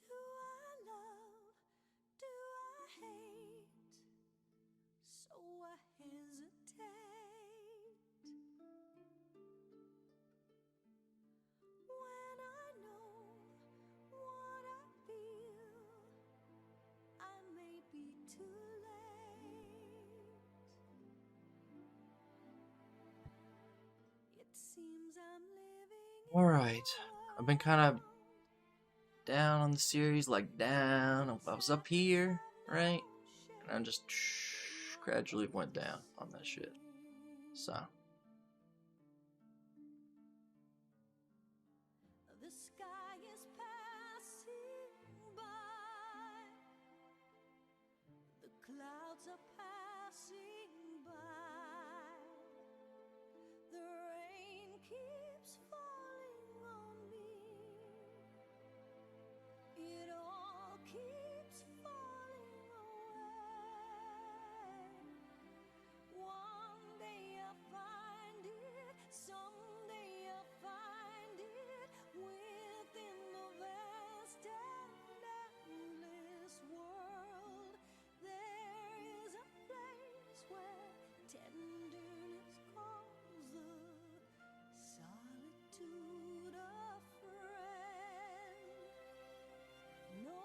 Do I love? Do I hate? So I hesitate. When I know what I feel, I may be too late. It seems I'm living Alright. I've been kind of down on the series, like down. I was up here, right? And I just gradually went down on that shit. So, the sky is passing by. The clouds are passing by. The rain keeps It all keeps falling away. One day I'll find it, someday I'll find it within the vast and endless world. There is a place where tenderness calls the solitude a friend. No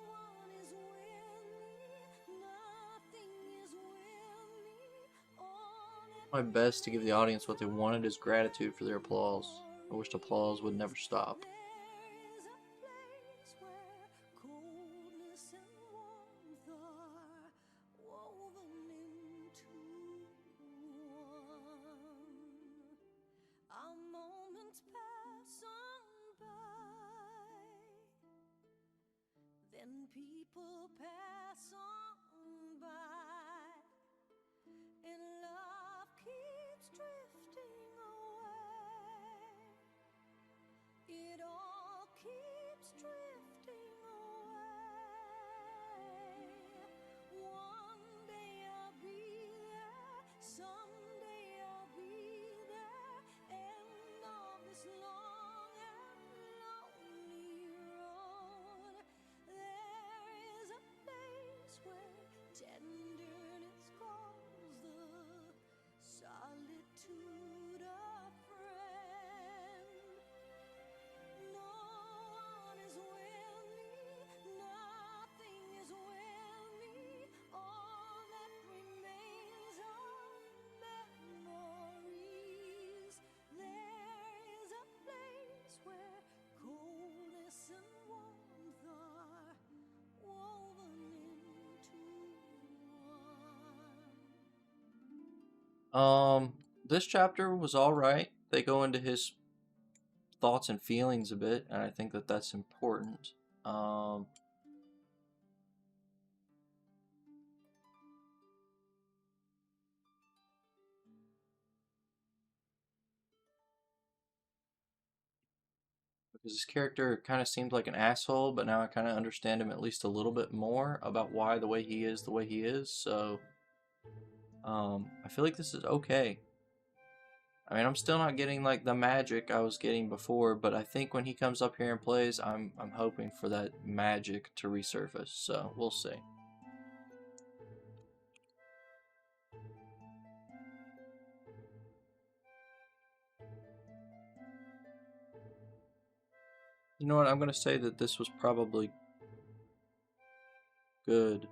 one is with me, nothing is with me. All that My best to give the audience what they wanted is gratitude for their applause. I wished applause would never stop. there is a place where coldness and warmth are woven into one. Our moments pass on by, then people pass on by, and love keeps drifting away. It all keeps drifting away. One day I'll be there, someday I'll be there. End of this long and lonely road. There is a place where tenderness calls the solitude a friend. No one is with me, nothing is with me. All that remains are memories. There is a place where coldness and warmth are woven into one. This chapter was alright. They go into his thoughts and feelings a bit, and I think that that's important. Because his character kind of seemed like an asshole, but now I kind of understand him at least a little bit more about why the way he is the way he is. So, I feel like this is okay. I mean, I'm still not getting like the magic I was getting before, but I think when he comes up here and plays, I'm hoping for that magic to resurface. So we'll see. You know what? I'm gonna say that this was probably good.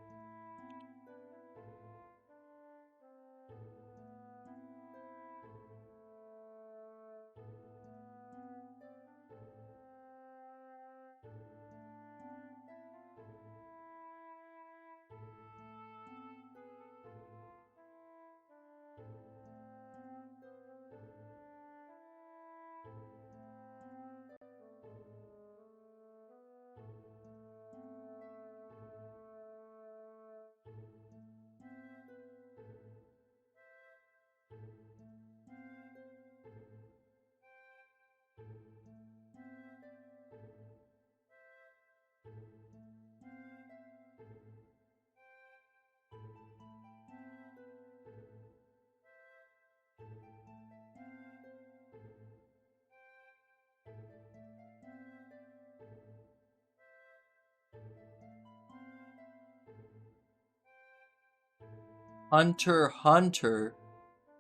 Hunter, Hunter.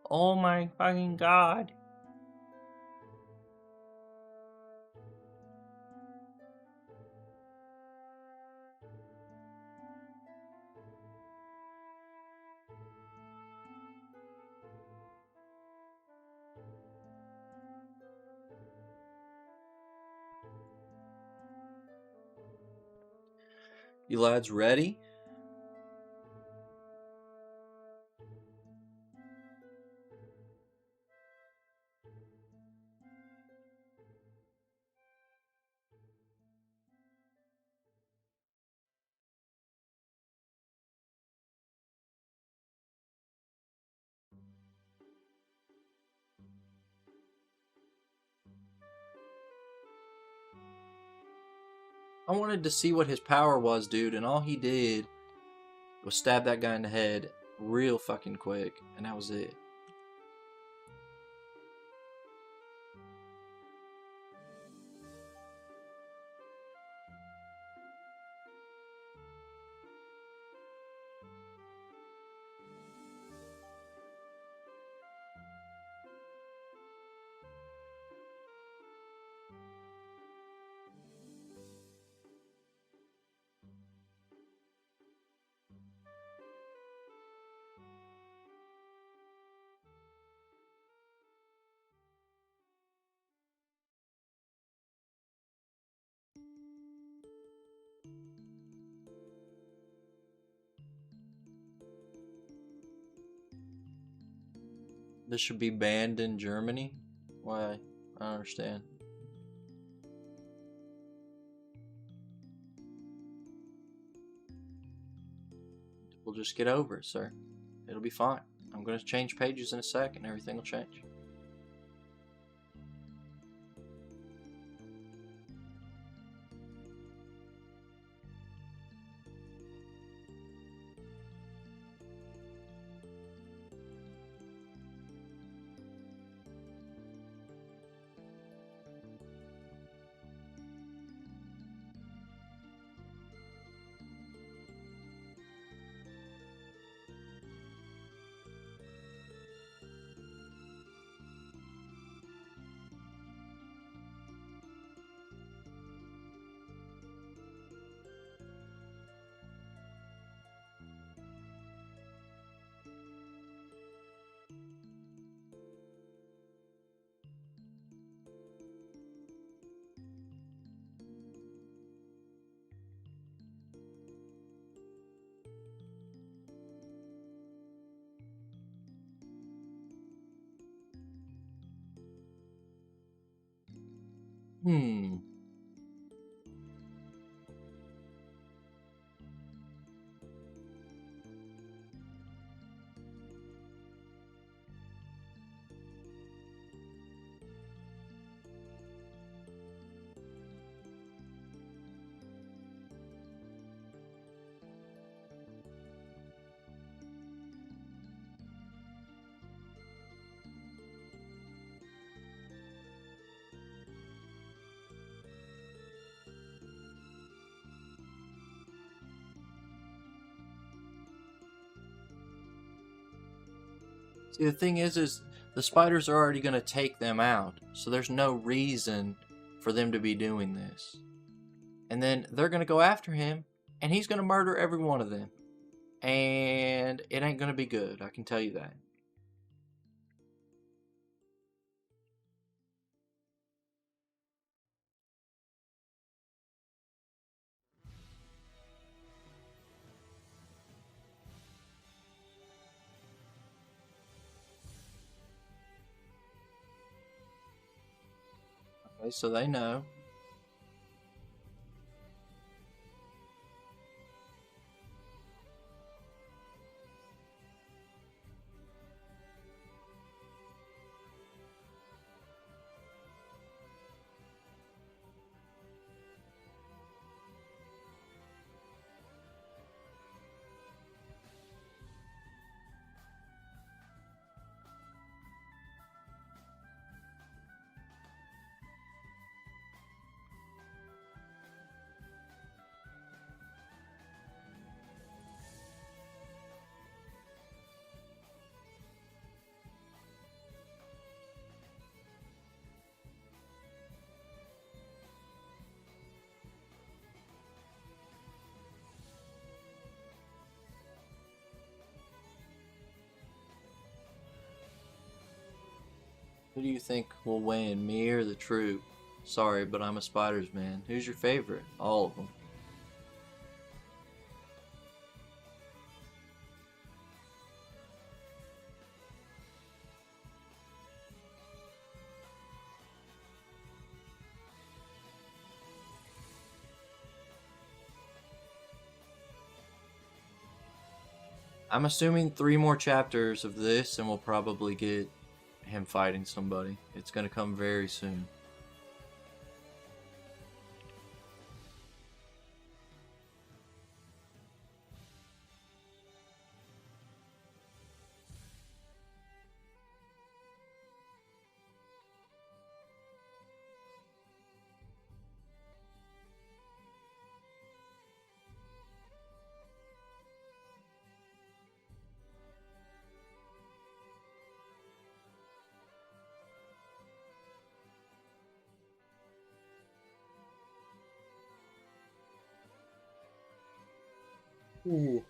Oh my fucking god. You lads ready? I wanted to see what his power was, dude, and all he did was stab that guy in the head real fucking quick, and that was it. This should be banned in Germany? Why? I don't understand. We'll just get over it, sir. It'll be fine. I'm going to change pages in a sec and everything will change. Hmm. See, the thing is the spiders are already going to take them out, so there's no reason for them to be doing this. And then they're going to go after him, and he's going to murder every one of them. And it ain't going to be good, I can tell you that. Okay, so they know. Who do you think will win, me or the troop? Sorry, but I'm a spiders man. Who's your favorite? All of them. I'm assuming 3 more chapters of this and we'll probably get him fighting somebody. It's gonna come very soon. Ooh.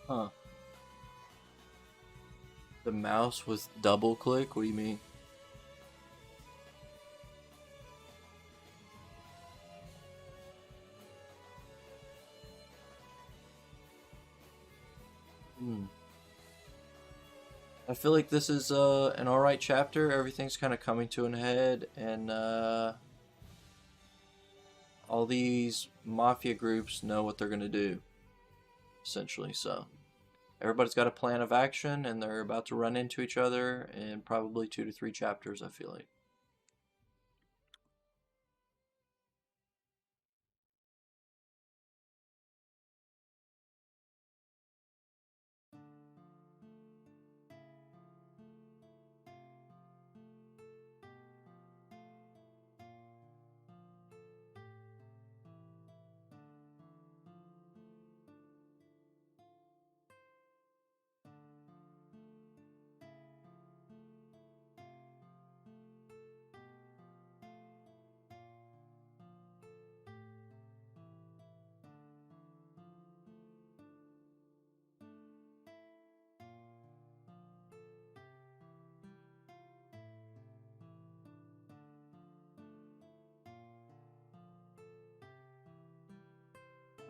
Huh. The mouse with double click? What do you mean? Hmm. I feel like this is an alright chapter. Everything's kind of coming to an head, and all these mafia groups know what they're gonna do, essentially. So everybody's got a plan of action, and they're about to run into each other in probably 2 to 3 chapters, I feel like.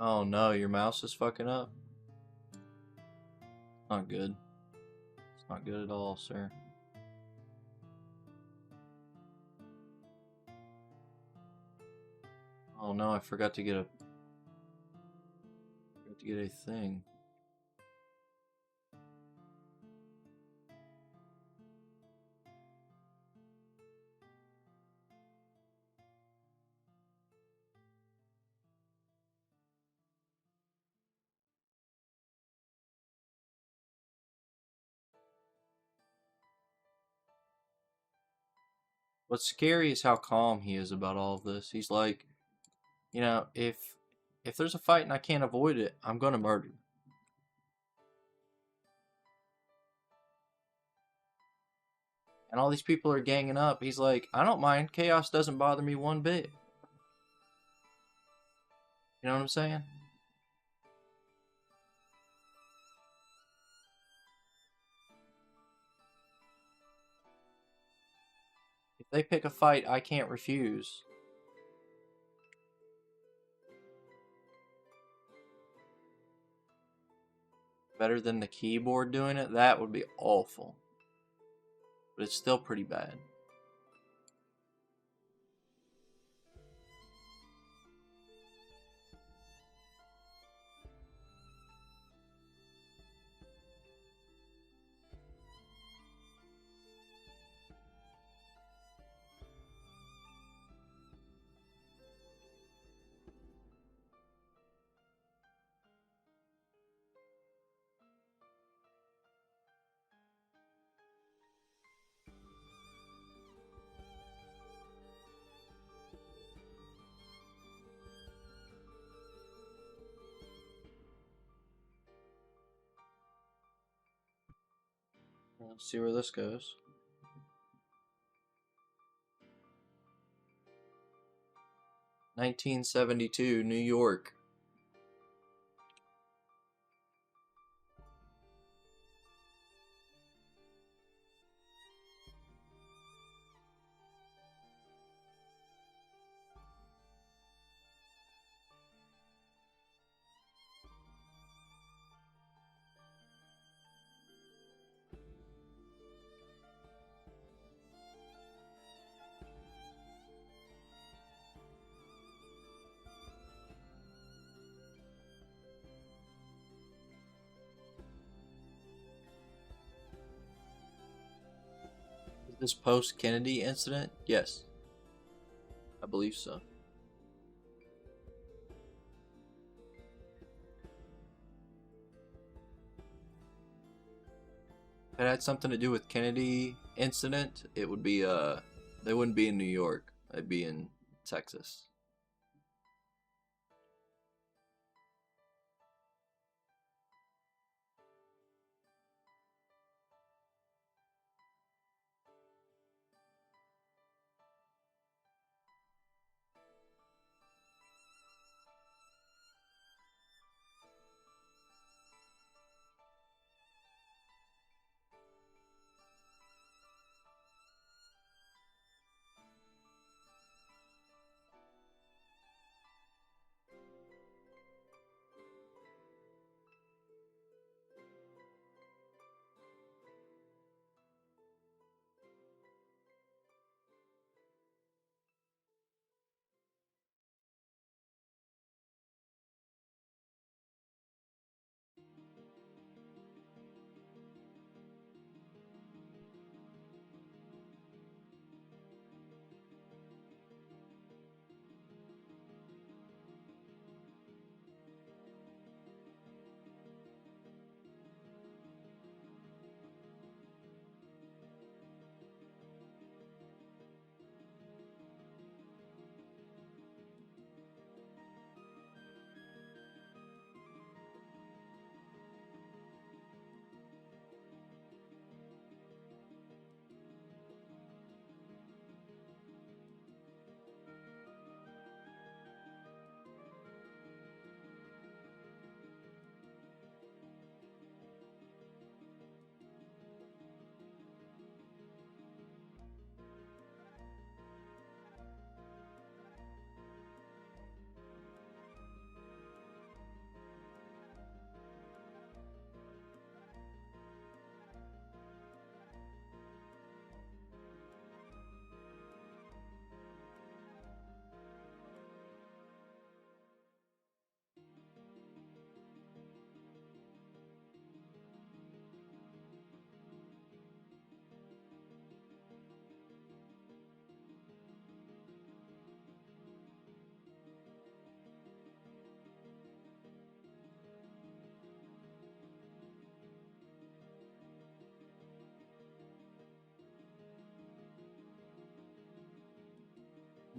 Oh no, your mouse is fucking up? Not good. It's not good at all, sir. Oh no, I forgot to get a thing. What's scary is how calm he is about all of this. He's like, if there's a fight and I can't avoid it, I'm gonna murder. And all these people are ganging up. He's like, I don't mind. Chaos doesn't bother me one bit. You know what I'm saying? If they pick a fight, I can't refuse. Better than the keyboard doing it? That would be awful. But it's still pretty bad. Let's see where this goes. "1972, New York. This post-Kennedy incident? Yes. I believe so. If it had something to do with Kennedy incident, it would be they wouldn't be in New York. They'd be in Texas.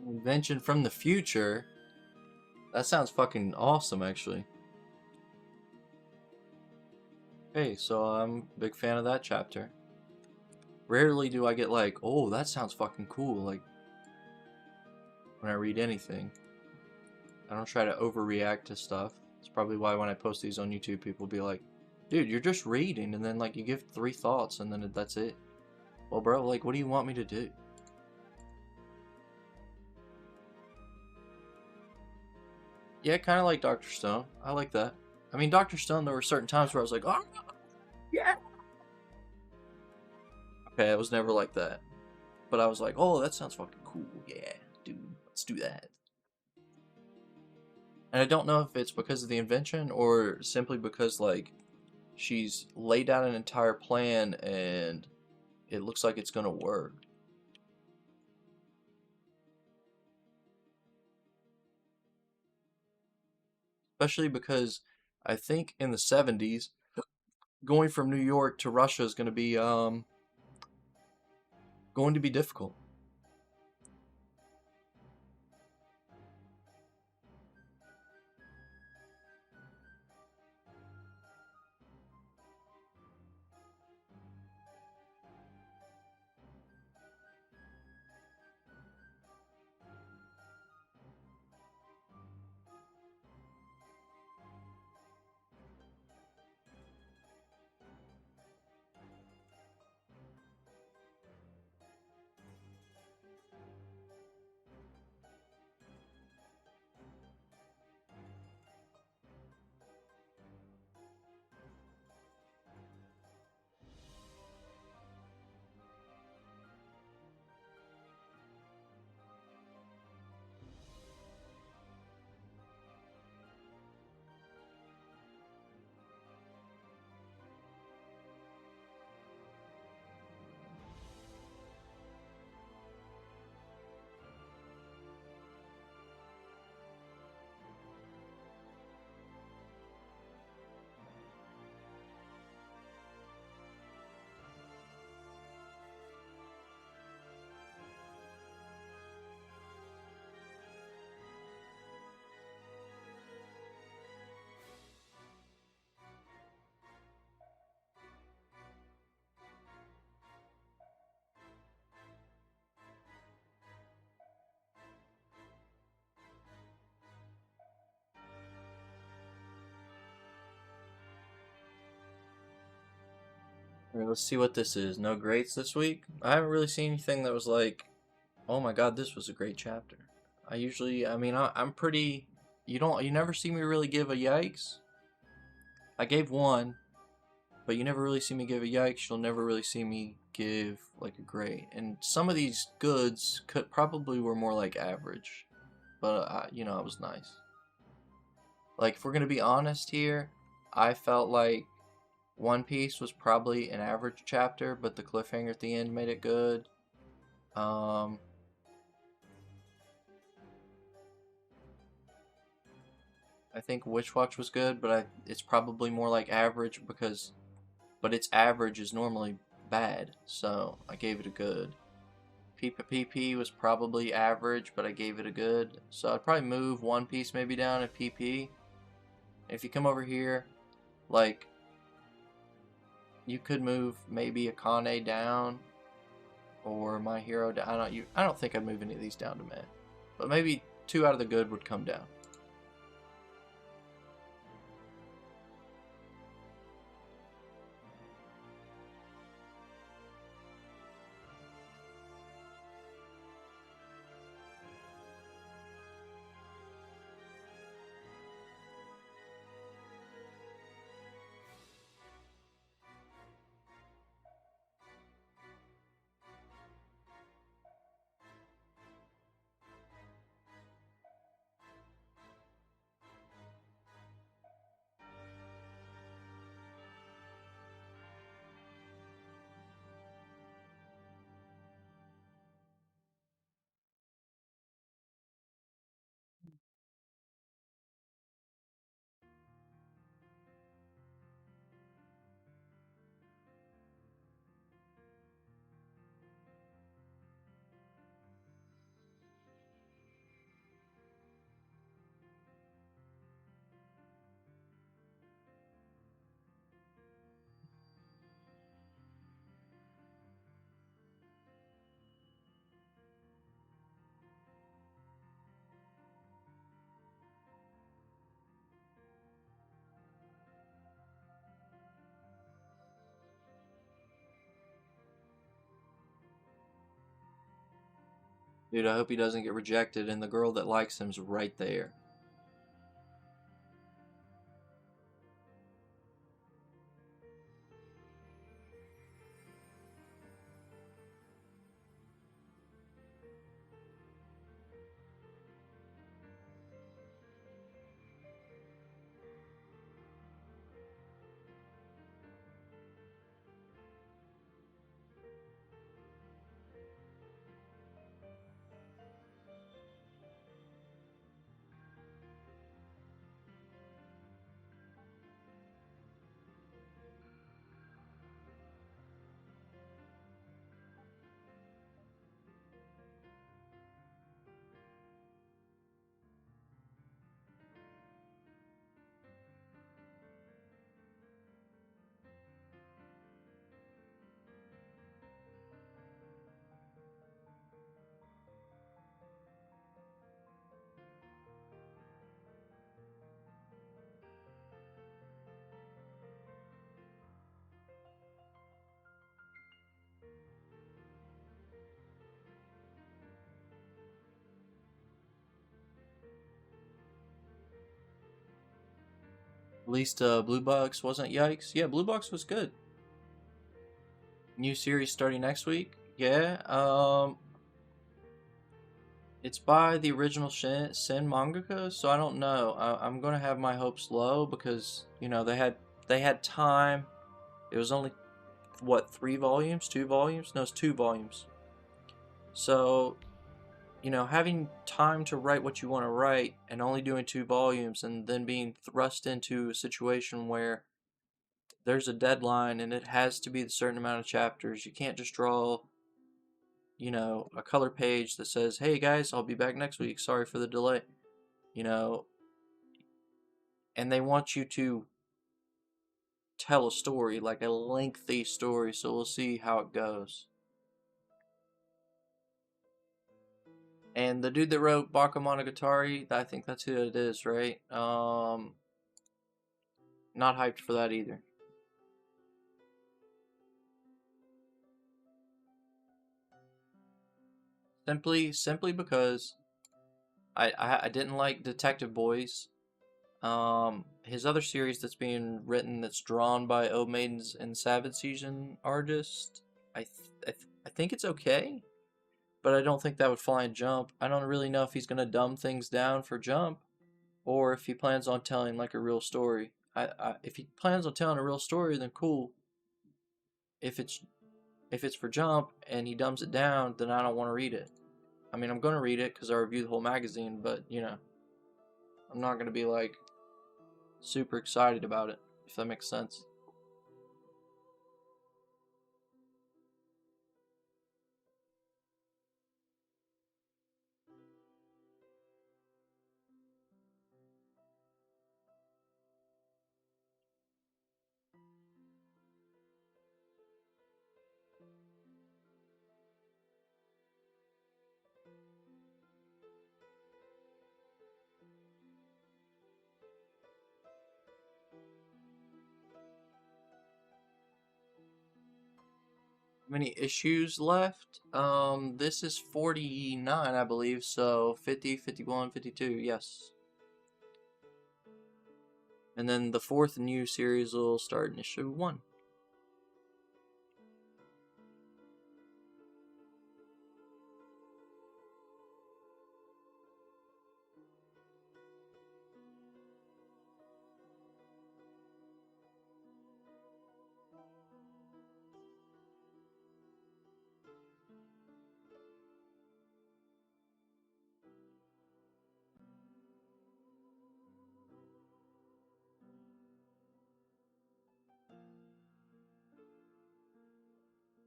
Invention from the future? That sounds fucking awesome, actually. Hey, so I'm a big fan of that chapter. Rarely do I get like, oh, that sounds fucking cool, like, when I read anything. I don't try to overreact to stuff. It's probably why when I post these on YouTube, people be like, dude, you're just reading, and then, like, you give 3 thoughts, and then that's it. Well, bro, like, what do you want me to do? Yeah, kind of like Dr. Stone. I like that. I mean, Dr. Stone, there were certain times where I was like, oh, yeah. Okay, it was never like that. But I was like, oh, that sounds fucking cool. Yeah, dude, let's do that. And I don't know if it's because of the invention or simply because, like, she's laid out an entire plan and it looks like it's gonna work. Especially because I think in the 70s, going from New York to Russia is going to be difficult. Alright, let's see what this is. No greats this week? I haven't really seen anything that was like, oh my god, this was a great chapter. I'm pretty. You never see me really give a yikes. I gave one, but you never really see me give a yikes. You'll never really see me give like a great. And some of these goods could probably were more like average, but it was nice. Like if we're gonna be honest here, I felt like One Piece was probably an average chapter, but the cliffhanger at the end made it good. Um, I think Witch Watch was good, but it's probably more like average but its average is normally bad, so I gave it a good. PP was probably average, but I gave it a good, so I'd probably move One Piece maybe down at PP. If you come over here, like, you could move maybe Akane down, or My Hero down. I don't think I'd move any of these down to mid, but maybe two out of the good would come down. Dude, I hope he doesn't get rejected, and the girl that likes him's right there. At least Blue Box wasn't yikes. Yeah, Blue Box was good. New series starting next week. Yeah. It's by the original Sin mangaka, so I don't know. I'm gonna have my hopes low because they had time. It was only what 3 volumes, 2 volumes? No, it's 2 volumes. So having time to write what you want to write and only doing 2 volumes and then being thrust into a situation where there's a deadline and it has to be a certain amount of chapters. You can't just draw, a color page that says, "Hey guys, I'll be back next week. Sorry for the delay." You know, and they want you to tell a story, like a lengthy story, so we'll see how it goes. And the dude that wrote Bakemonogatari, I think that's who it is, right? Not hyped for that either. Simply because I didn't like Detective Boys. His other series that's being written that's drawn by O Maidens and Savage Season artist, I think it's okay, but I don't think that would fly in Jump. I don't really know if he's gonna dumb things down for Jump or if he plans on telling like a real story. If he plans on telling a real story, then cool. If it's if it's for Jump and he dumbs it down, then I don't want to read it. I mean, I'm gonna read it because I reviewed the whole magazine, but I'm not gonna be like super excited about it, if that makes sense. How many issues left? This is 49, I believe, so 50, 51, 52, yes. And then the fourth new series will start in issue 1.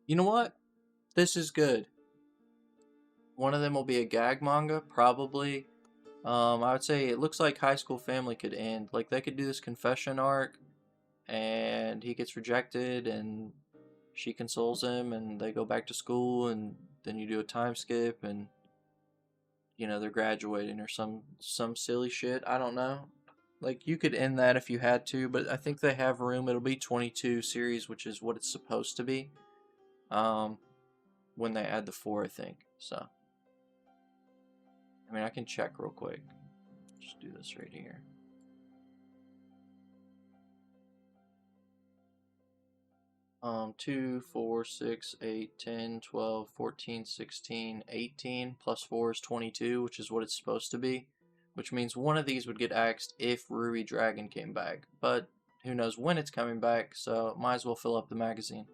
You know what? This is good. One of them will be a gag manga, probably. I would say it looks like High School Family could end. Like they could do this confession arc, and he gets rejected, and she consoles him, and they go back to school, and then you do a time skip, and they're graduating or some silly shit. I don't know. Like you could end that if you had to, but I think they have room. It'll be 22 series, which is what it's supposed to be. Um, when they add the 4, I think. So, I mean, I can check real quick. Just do this right here. 2, 4, 6, 8, 10, 12, 14, 16, 18 plus 4 is 22, which is what it's supposed to be. Which means one of these would get axed if Rui Dragon came back. But who knows when it's coming back, so might as well fill up the magazine.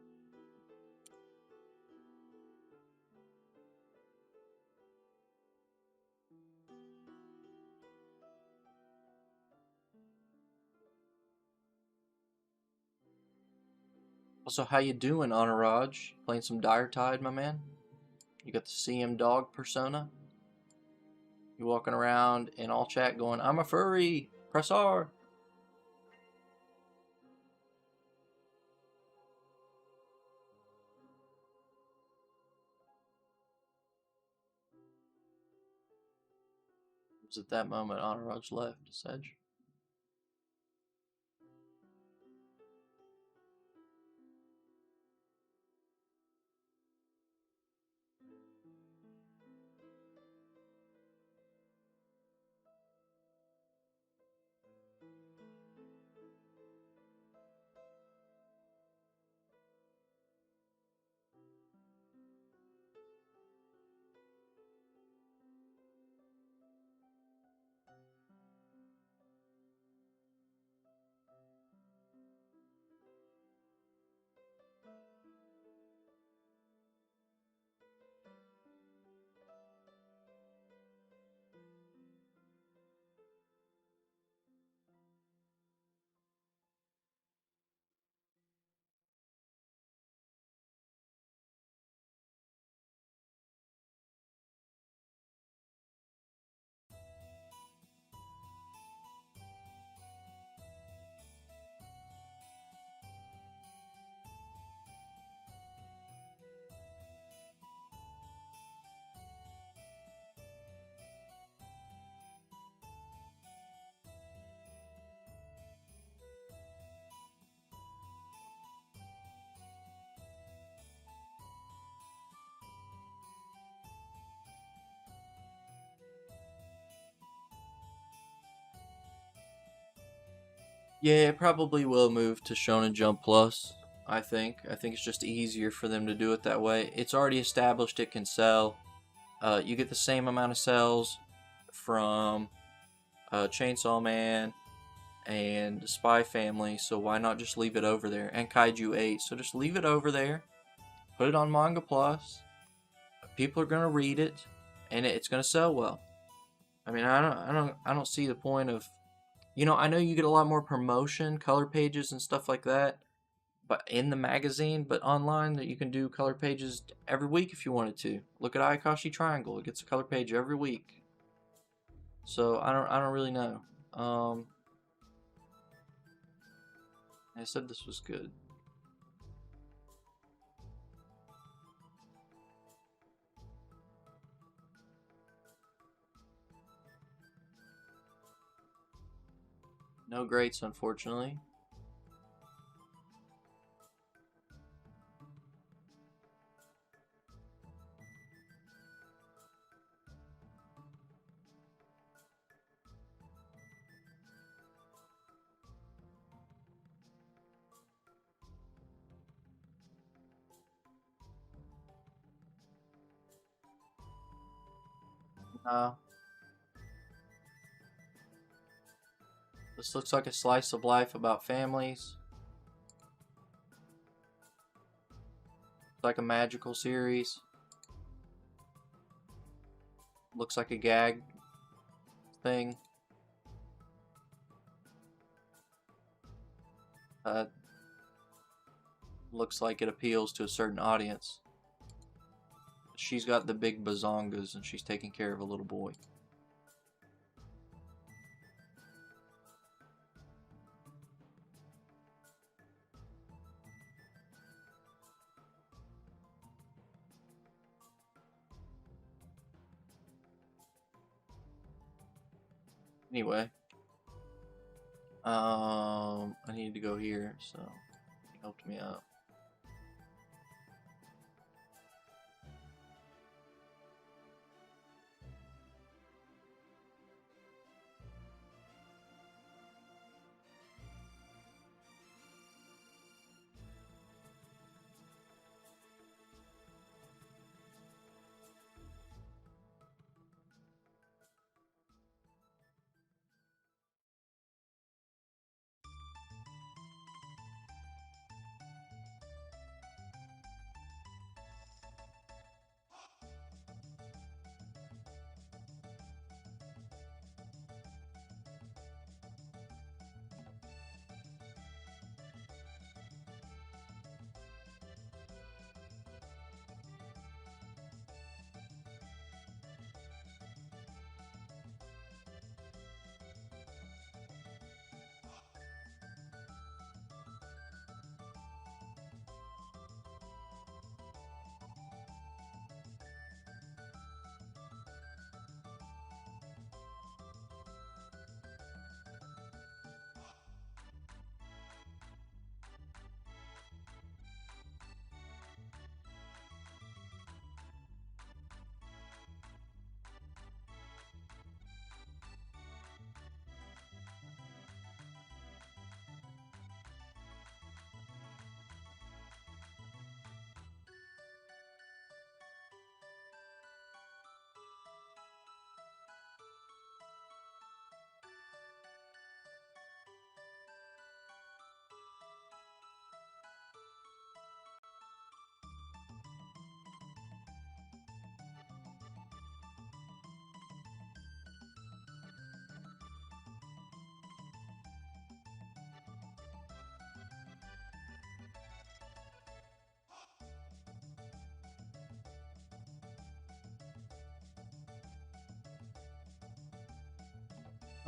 Also, how you doing, Anuraj? Playing some Dire Tide, my man? You got the CM Dog persona? You walking around in all chat going, I'm a furry! Press R! It was at that moment Anuraj left, Sedge. Yeah, it probably will move to Shonen Jump Plus. I think. I think it's just easier for them to do it that way. It's already established it can sell. You get the same amount of sales from Chainsaw Man and Spy Family, so why not just leave it over there? And Kaiju 8, so just leave it over there. Put it on Manga Plus. People are gonna read it, and it's gonna sell well. I mean, I don't see the point of, I know you get a lot more promotion, color pages and stuff like that, but in the magazine, but online that you can do color pages every week if you wanted to. Look at Ayakashi Triangle; it gets a color page every week. So I don't really know. I said this was good. No greats, unfortunately. Uh, this looks like a slice of life about families. Like a magical series. Looks like a gag thing. Uh, Looks like it appeals to a certain audience. She's got the big bazongas and she's taking care of a little boy. Anyway, I needed to go here, so he helped me out.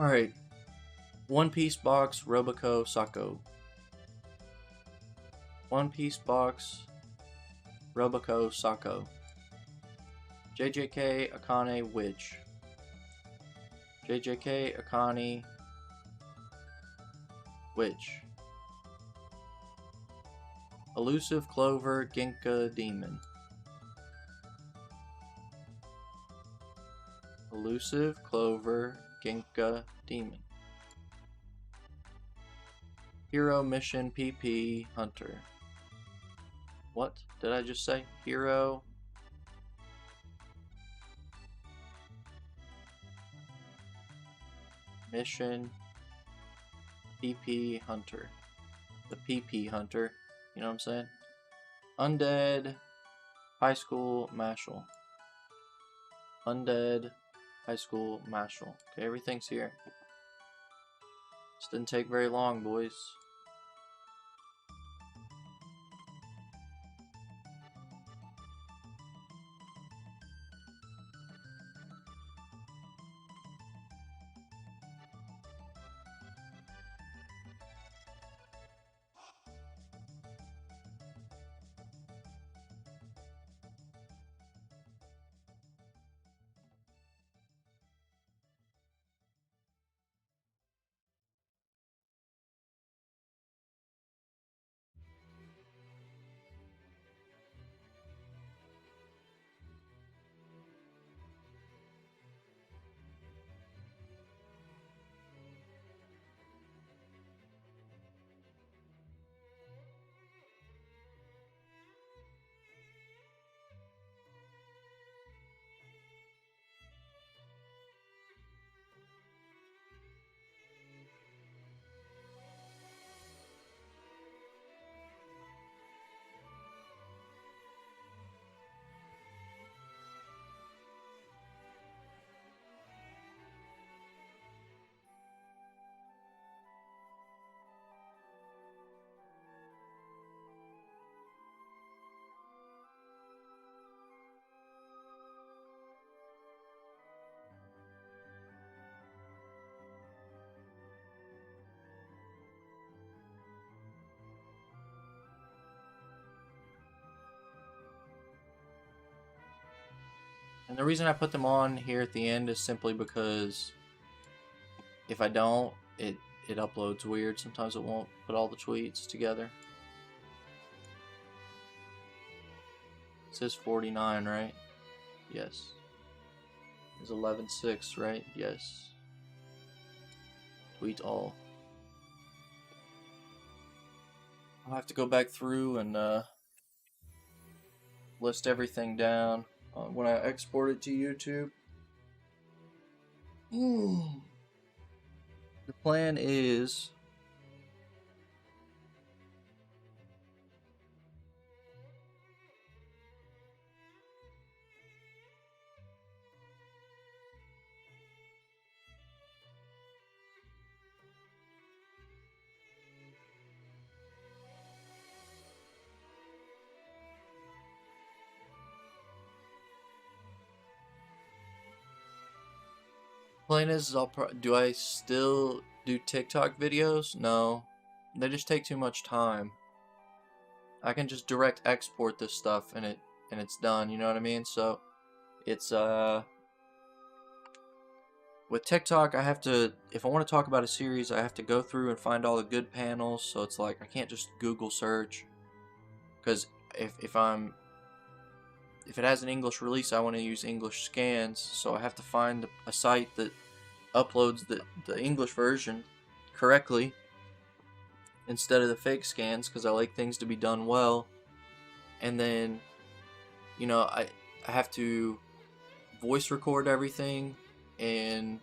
Alright. One Piece box, Roboco Sako. One Piece box, Roboco Sako. JJK Akane Witch. JJK Akane Witch. Elusive Clover Ginka Demon. Elusive Clover Ginka Demon. Hero Mission PP Hunter. What did I just say? Hero Mission PP Hunter. The PP Hunter. You know what I'm saying? Undead High School Mashal. Undead High School Mashal. Okay, everything's here. This didn't take very long, boys. And the reason I put them on here at the end is simply because if I don't, it uploads weird. Sometimes it won't put all the tweets together. It says 49, right? Yes. It's 11.6, right? Yes. Tweet all. I'll have to go back through and list everything down when I export it to YouTube. The plan is do I still do TikTok videos? No, they just take too much time. I can just direct export this stuff and it's done. You know what I mean? So it's with TikTok, I have to, if I want to talk about a series, I have to go through and find all the good panels. So it's like I can't just Google search, because if it has an English release, I want to use English scans. So I have to find a site that uploads the English version correctly instead of the fake scans, because I like things to be done well. And then, you know, I have to voice record everything, and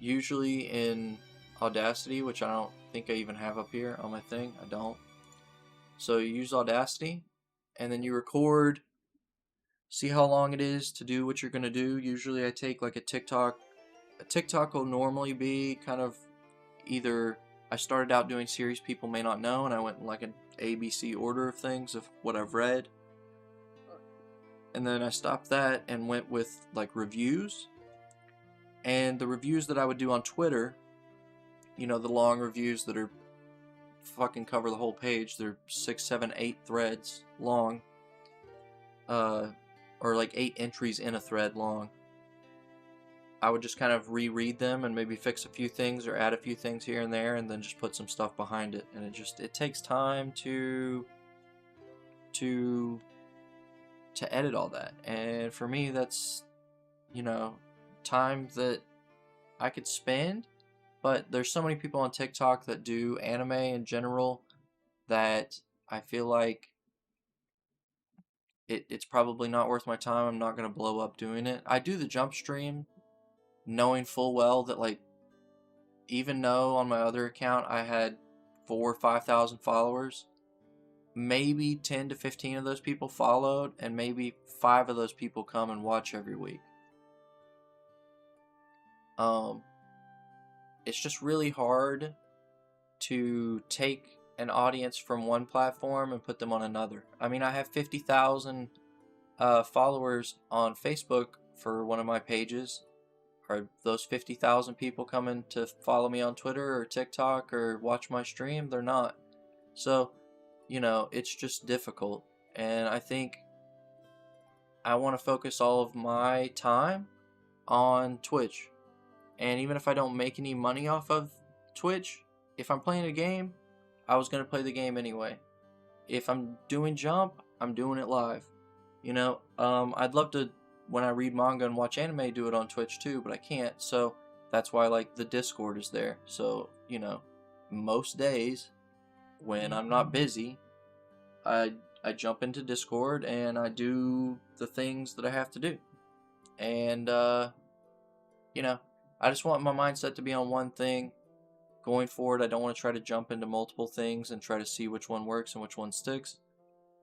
usually in Audacity, which I don't think I even have up here on my thing. I don't. So you use Audacity, and then you record, see how long it is to do what you're going to do. Usually I take like a TikTok will normally be kind of either, I started out doing series people may not know, and I went in like an ABC order of things of what I've read. And then I stopped that and went with like reviews. And the reviews that I would do on Twitter, you know, the long reviews that are fucking cover the whole page. They're 6, 7, 8 threads long. Or like 8 entries in a thread long. I would just kind of reread them and maybe fix a few things or add a few things here and there, and then just put some stuff behind it. And it takes time to edit all that. And for me, that's, you know, time that I could spend, but there's so many people on TikTok that do anime in general that I feel like it's probably not worth my time. I'm not gonna blow up doing it. I do the jump stream knowing full well that, like, even though on my other account I had 4 or 5,000 followers, maybe 10 to 15 of those people followed, and maybe 5 of those people come and watch every week. It's just really hard to take an audience from one platform and put them on another. I mean, I have 50,000 followers on Facebook for one of my pages. Are those 50,000 people coming to follow me on Twitter or TikTok or watch my stream? They're not. So, it's just difficult. And I think I want to focus all of my time on Twitch. And even if I don't make any money off of Twitch, if I'm playing a game, I was going to play the game anyway. If I'm doing Jump, I'm doing it live. I'd love to, when I read manga and watch anime, do it on Twitch too, but I can't. So that's why, like, the Discord is there. So, most days when I'm not busy, I jump into Discord and I do the things that I have to do. And, I just want my mindset to be on one thing. Going forward, I don't want to try to jump into multiple things and try to see which one works and which one sticks.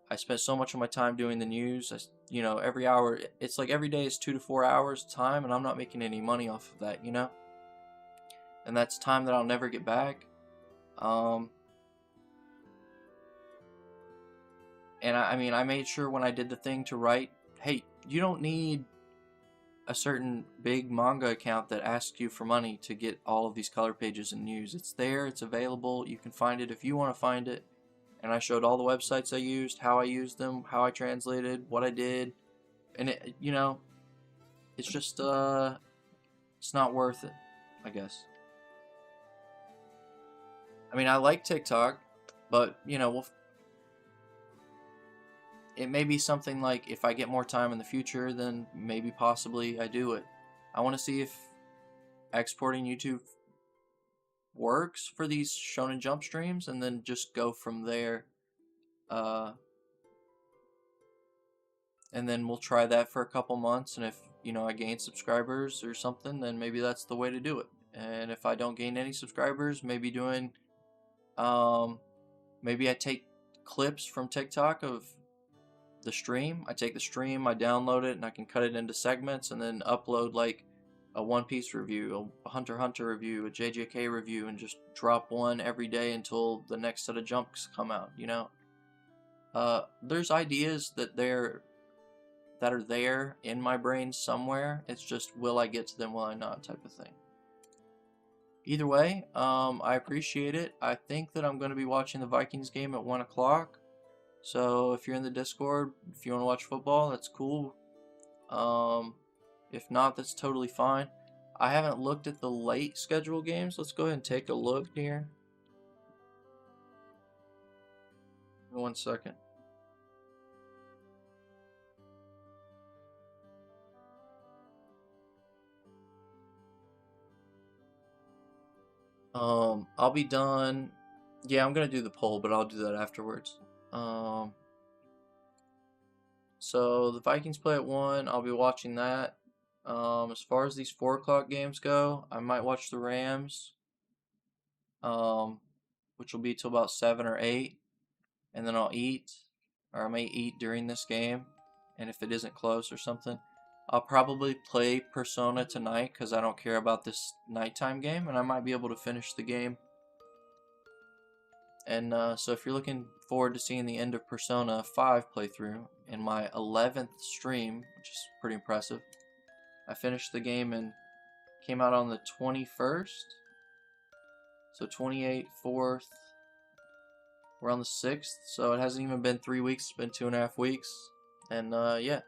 I spent so much of my time doing the news. Every hour, it's like every day is 2 to 4 hours time, and I'm not making any money off of that, And that's time that I'll never get back. And I made sure when I did the thing to write, hey, you don't need a certain big manga account that asks you for money to get all of these color pages and news. It's there, it's available, you can find it if you want to find it. And I showed all the websites I used, how I used them, how I translated, what I did. And it's just, it's not worth it, I guess. I mean, I like TikTok, but, it may be something like, if I get more time in the future, then maybe possibly I do it. I want to see if exporting YouTube works for these Shonen Jump streams, and then just go from there. And then we'll try that for a couple months, and if, I gain subscribers or something, then maybe that's the way to do it. And if I don't gain any subscribers, maybe maybe I take clips from TikTok of the stream. I take the stream, I download it, and I can cut it into segments and then upload like a One Piece review, a Hunter x Hunter review, a JJK review, and just drop one every day until the next set of jumps come out, There's ideas that are there in my brain somewhere. It's just, will I get to them, will I not, type of thing. Either way, I appreciate it. I think that I'm going to be watching the Vikings game at 1 o'clock. So if you're in the Discord, if you want to watch football, that's cool. If not, that's totally fine. I haven't looked at the late schedule games. Let's go ahead and take a look here. 1 second. I'll be done. Yeah, I'm gonna do the poll, but I'll do that afterwards. So the Vikings play at 1. I'll be watching that. As far as these 4 o'clock games go, I might watch the Rams, which will be till about 7 or 8, and then I'll eat, or I may eat during this game, and if it isn't close or something, I'll probably play Persona tonight because I don't care about this nighttime game, and I might be able to finish the game. And so if you're looking forward to seeing the end of Persona 5 playthrough in my 11th stream, which is pretty impressive, I finished the game and came out on the 21st. So 28th, 4th. We're on the 6th, so it hasn't even been 3 weeks. It's been 2.5 weeks. And yeah.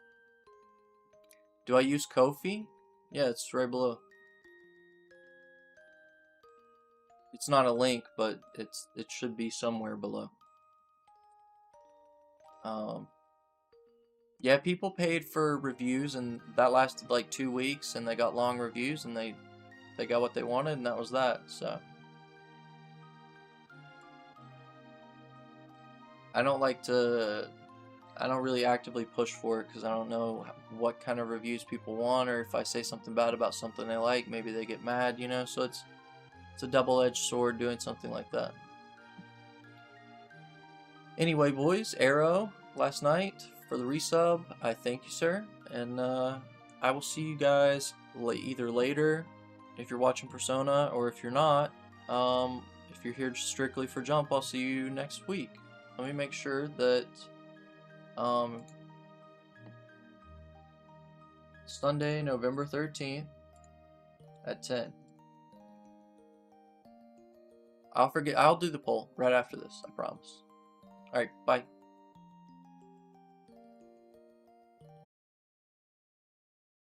Do I use Ko-fi? Yeah, it's right below. It's not a link, but it should be somewhere below. Yeah, people paid for reviews, and that lasted like 2 weeks, and they got long reviews, and they They got what they wanted, and that was that. So I don't really actively push for it because I don't know what kind of reviews people want, or if I say something bad about something they like, maybe they get mad, you know. So it's a double-edged sword doing something like that. Anyway, boys, Arrow last night for the resub. I thank you, sir, and I will see you guys either later if you're watching Persona, or if you're not, if you're here strictly for Jump, I'll see you next week. Let me make sure that Sunday, November 13th at 10. I'll do the poll right after this, I promise. Alright, bye.